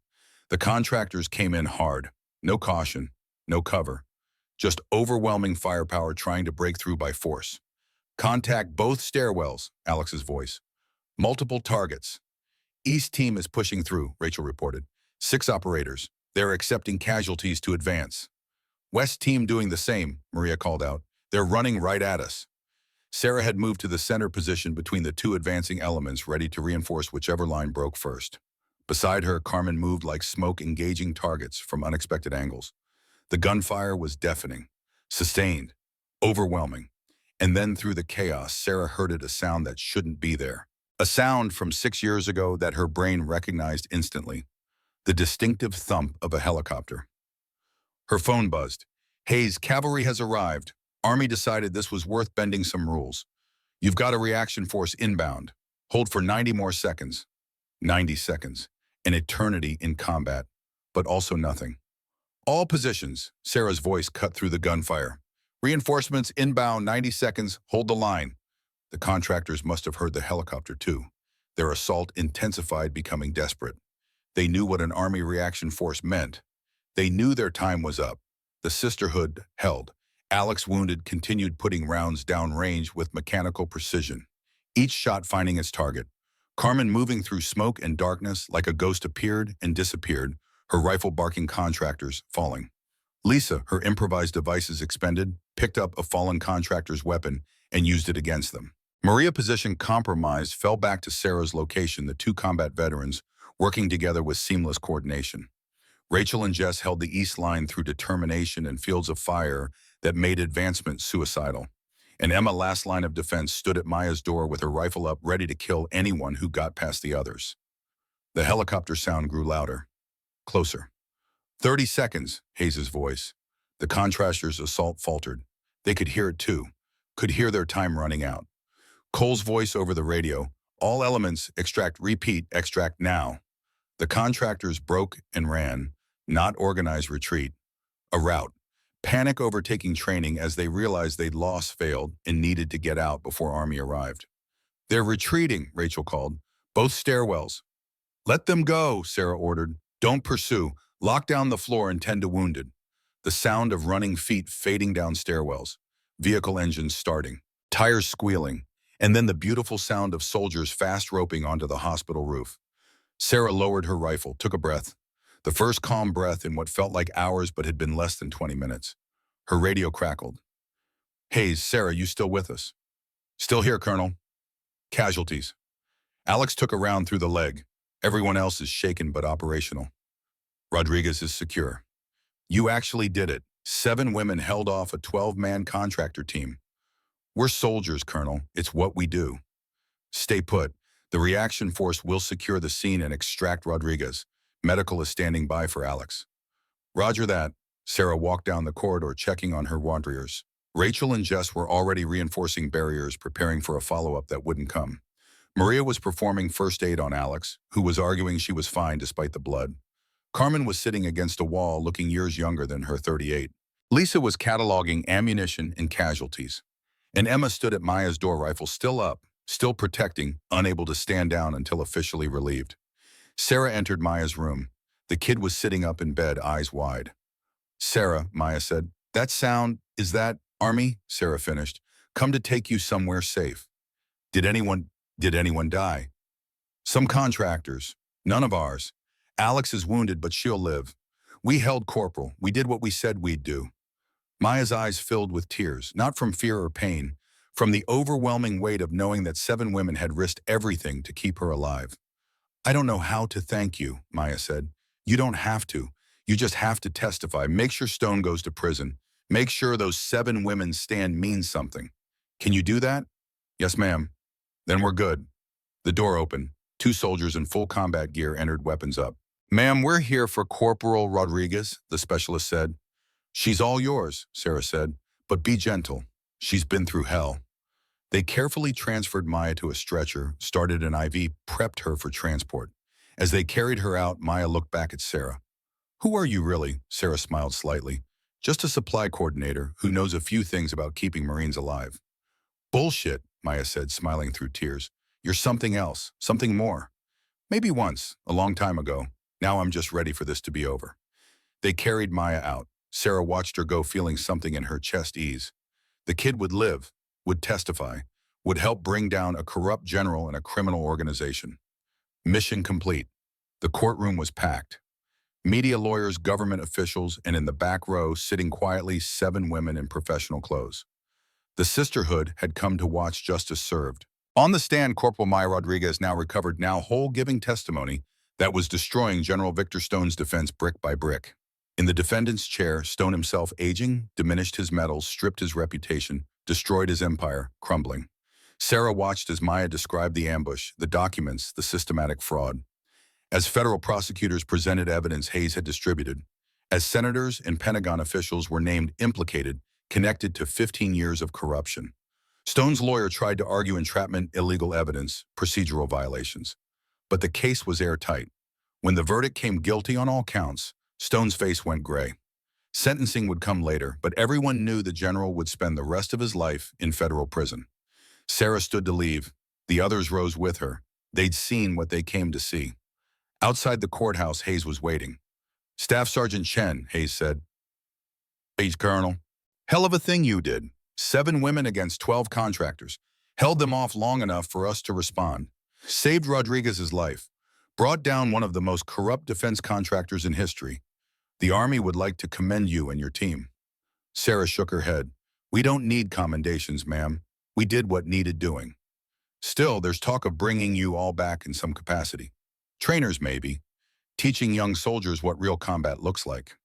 The contractors came in hard. No caution, no cover. Just overwhelming firepower trying to break through by force. Contact both stairwells, Alex's voice. Multiple targets. East team is pushing through, Rachel reported. 6 operators. They're accepting casualties to advance. West team doing the same, Maria called out. They're running right at us. Sarah had moved to the center position between the 2 advancing elements, ready to reinforce whichever line broke first. Beside her, Carmen moved like smoke, engaging targets from unexpected angles. The gunfire was deafening, sustained, overwhelming. And then through the chaos, Sarah heard a sound that shouldn't be there. A sound from 6 years ago that her brain recognized instantly. The distinctive thump of a helicopter. Her phone buzzed. Hayes, cavalry has arrived. Army decided this was worth bending some rules. You've got a reaction force inbound. Hold for 90 more seconds. 90 seconds. An eternity in combat, but also nothing. All positions, Sarah's voice cut through the gunfire. Reinforcements inbound, 90 seconds, hold the line. The contractors must have heard the helicopter too. Their assault intensified, becoming desperate. They knew what an army reaction force meant. They knew their time was up. The sisterhood held. Alex, wounded, continued putting rounds down range with mechanical precision, each shot finding its target. Carmen, moving through smoke and darkness like a ghost, appeared and disappeared, her rifle barking, contractors falling. Lisa, her improvised devices expended, picked up a fallen contractor's weapon and used it against them. Maria, position compromised, fell back to Sarah's location, the two combat veterans working together with seamless coordination. Rachel and Jess held the east line through determination and fields of fire that made advancement suicidal. And Emma, last line of defense, stood at Maya's door with her rifle up, ready to kill anyone who got past the others. The helicopter sound grew louder, closer. 30 seconds, Hayes' voice. The contractors' assault faltered. They could hear it too, could hear their time running out. Cole's voice over the radio, all elements, extract, repeat, extract now. The contractors broke and ran, not organized retreat, a rout. Panic overtaking training as they realized they'd lost, failed, and needed to get out before Army arrived. They're retreating, Rachel called. Both stairwells. Let them go, Sarah ordered. Don't pursue. Lock down the floor and tend to wounded. The sound of running feet fading down stairwells. Vehicle engines starting. Tires squealing. And then the beautiful sound of soldiers fast roping onto the hospital roof. Sarah lowered her rifle, took a breath. The first calm breath in what felt like hours but had been less than 20 minutes. Her radio crackled. Hayes, Sarah, you still with us? Still here, Colonel. Casualties. Alex took a round through the leg. Everyone else is shaken but operational. Rodriguez is secure. You actually did it. 7 women held off a 12-man contractor team. We're soldiers, Colonel. It's what we do. Stay put. The reaction force will secure the scene and extract Rodriguez. Medical is standing by for Alex. Roger that. Sarah walked down the corridor, checking on her warriors. Rachel and Jess were already reinforcing barriers, preparing for a follow-up that wouldn't come. Maria was performing first aid on Alex, who was arguing she was fine despite the blood. Carmen was sitting against a wall, looking years younger than her 38. Lisa was cataloging ammunition and casualties. And Emma stood at Maya's door, rifle still up, still protecting, unable to stand down until officially relieved. Sarah entered Maya's room. The kid was sitting up in bed, eyes wide. Sarah, Maya said, that sound, is that Army? Sarah finished. Come to take you somewhere safe. Did anyone die? Some contractors. None of ours. Alex is wounded, but she'll live. We held Corporal. We did what we said we'd do. Maya's eyes filled with tears, not from fear or pain, from the overwhelming weight of knowing that 7 women had risked everything to keep her alive. I don't know how to thank you, Maya said. You don't have to. You just have to testify. Make sure Stone goes to prison. Make sure those 7 women's stand means something. Can you do that? Yes, ma'am. Then we're good. The door opened. 2 soldiers in full combat gear entered, weapons up. Ma'am, we're here for Corporal Rodriguez, the specialist said. She's all yours, Sarah said, but be gentle. She's been through hell. They carefully transferred Maya to a stretcher, started an IV, prepped her for transport. As they carried her out, Maya looked back at Sarah. Who are you really? Sarah smiled slightly. Just a supply coordinator who knows a few things about keeping Marines alive. Bullshit, Maya said, smiling through tears. You're something else, something more. Maybe once, a long time ago. Now I'm just ready for this to be over. They carried Maya out. Sarah watched her go, feeling something in her chest ease. The kid would live, would testify, would help bring down a corrupt general and a criminal organization. Mission complete. The courtroom was packed. Media, lawyers, government officials, and in the back row, sitting quietly, 7 women in professional clothes. The sisterhood had come to watch justice served. On the stand, Corporal Maya Rodriguez, now recovered, now whole, giving testimony that was destroying General Victor Stone's defense brick by brick. In the defendant's chair, Stone himself, aging, diminished his medals, stripped his reputation, destroyed his empire, crumbling. Sarah watched as Maya described the ambush, the documents, the systematic fraud. As federal prosecutors presented evidence Hayes had distributed, as senators and Pentagon officials were named implicated, connected to 15 years of corruption. Stone's lawyer tried to argue entrapment, illegal evidence, procedural violations. But the case was airtight. When the verdict came guilty on all counts, Stone's face went gray. Sentencing would come later, but everyone knew the general would spend the rest of his life in federal prison. Sarah stood to leave. The others rose with her. They'd seen what they came to see. Outside the courthouse, Hayes was waiting. Staff Sergeant Chen, Hayes said. Hey, Colonel. Hell of a thing you did. 7 women against 12 contractors. Held them off long enough for us to respond. Saved Rodriguez's life. Brought down one of the most corrupt defense contractors in history. The Army would like to commend you and your team. Sarah shook her head. We don't need commendations, ma'am. We did what needed doing. Still, there's talk of bringing you all back in some capacity. Trainers, maybe. Teaching young soldiers what real combat looks like.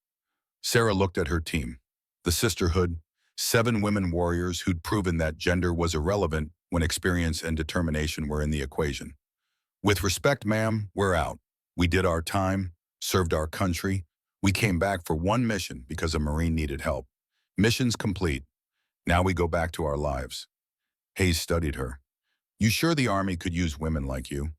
Sarah looked at her team. The sisterhood, 7 women warriors who'd proven that gender was irrelevant when experience and determination were in the equation. With respect, ma'am, we're out. We did our time, served our country. We came back for one mission because a Marine needed help. Mission's complete. Now we go back to our lives. Hayes studied her. You sure the Army could use women like you?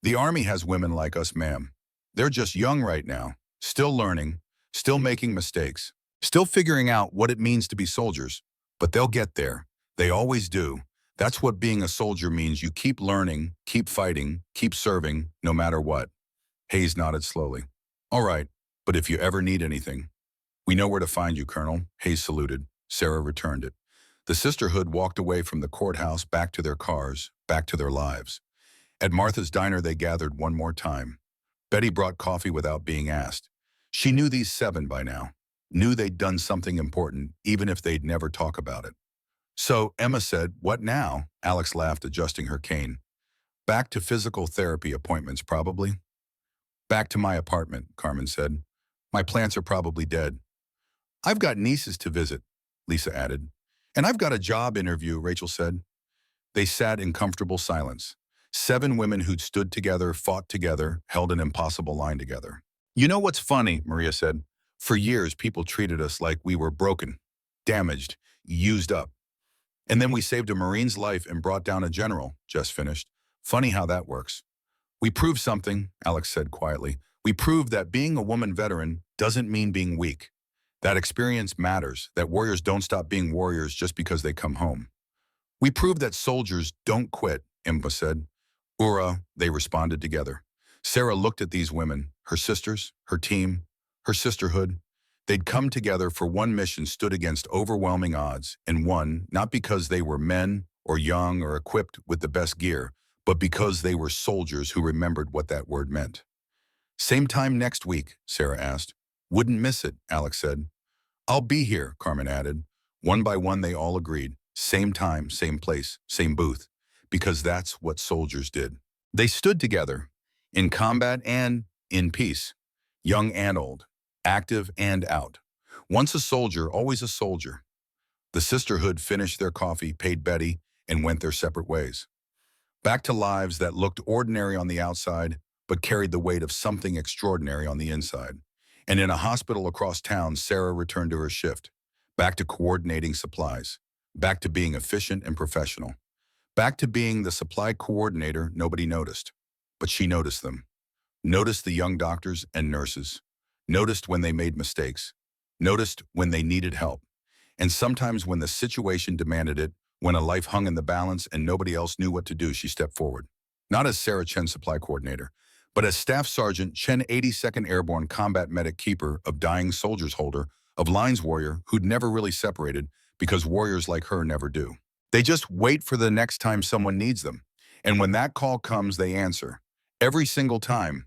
The Army has women like us, ma'am. They're just young right now, still learning, still making mistakes, still figuring out what it means to be soldiers. But they'll get there. They always do. That's what being a soldier means. You keep learning, keep fighting, keep serving, no matter what. Hayes nodded slowly. All right, but if you ever need anything, we know where to find you, Colonel. Hayes saluted. Sarah returned it. The sisterhood walked away from the courthouse, back to their cars, back to their lives. At Martha's diner, they gathered one more time. Betty brought coffee without being asked. She knew these 7 by now, knew they'd done something important, even if they'd never talk about it. So Emma said, what now? Alex laughed, adjusting her cane. Back to physical therapy appointments, probably. Back to my apartment, Carmen said. My plants are probably dead. I've got nieces to visit, Lisa added. And I've got a job interview, Rachel said. They sat in comfortable silence. 7 women who'd stood together, fought together, held an impossible line together. You know what's funny, Maria said. For years, people treated us like we were broken, damaged, used up. And then we saved a Marine's life and brought down a general, Jess finished. Funny how that works. We proved something, Alex said quietly. We proved that being a woman veteran doesn't mean being weak. That experience matters, that warriors don't stop being warriors just because they come home. We proved that soldiers don't quit, Impa said. Ura, they responded together. Sarah looked at these women, her sisters, her team, her sisterhood. They'd come together for one mission, stood against overwhelming odds, and won, not because they were men or young or equipped with the best gear, but because they were soldiers who remembered what that word meant. Same time next week, Sarah asked. Wouldn't miss it, Alex said. I'll be here, Carmen added. One by one, they all agreed. Same time, same place, same booth. Because that's what soldiers did. They stood together, in combat and in peace, young and old, active and out. Once a soldier, always a soldier. The sisterhood finished their coffee, paid Betty, and went their separate ways. Back to lives that looked ordinary on the outside, but carried the weight of something extraordinary on the inside. And in a hospital across town, Sarah returned to her shift, back to coordinating supplies, back to being efficient and professional, back to being the supply coordinator nobody noticed. But she noticed them, noticed the young doctors and nurses, noticed when they made mistakes, noticed when they needed help, and sometimes when the situation demanded it, when a life hung in the balance and nobody else knew what to do, she stepped forward. Not as Sarah Chen supply coordinator, but as Staff Sergeant Chen, 82nd Airborne Combat Medic, keeper of dying soldiers, holder of lines warrior who'd never really separated because warriors like her never do. They just wait for the next time someone needs them. And when that call comes, they answer. Every single time,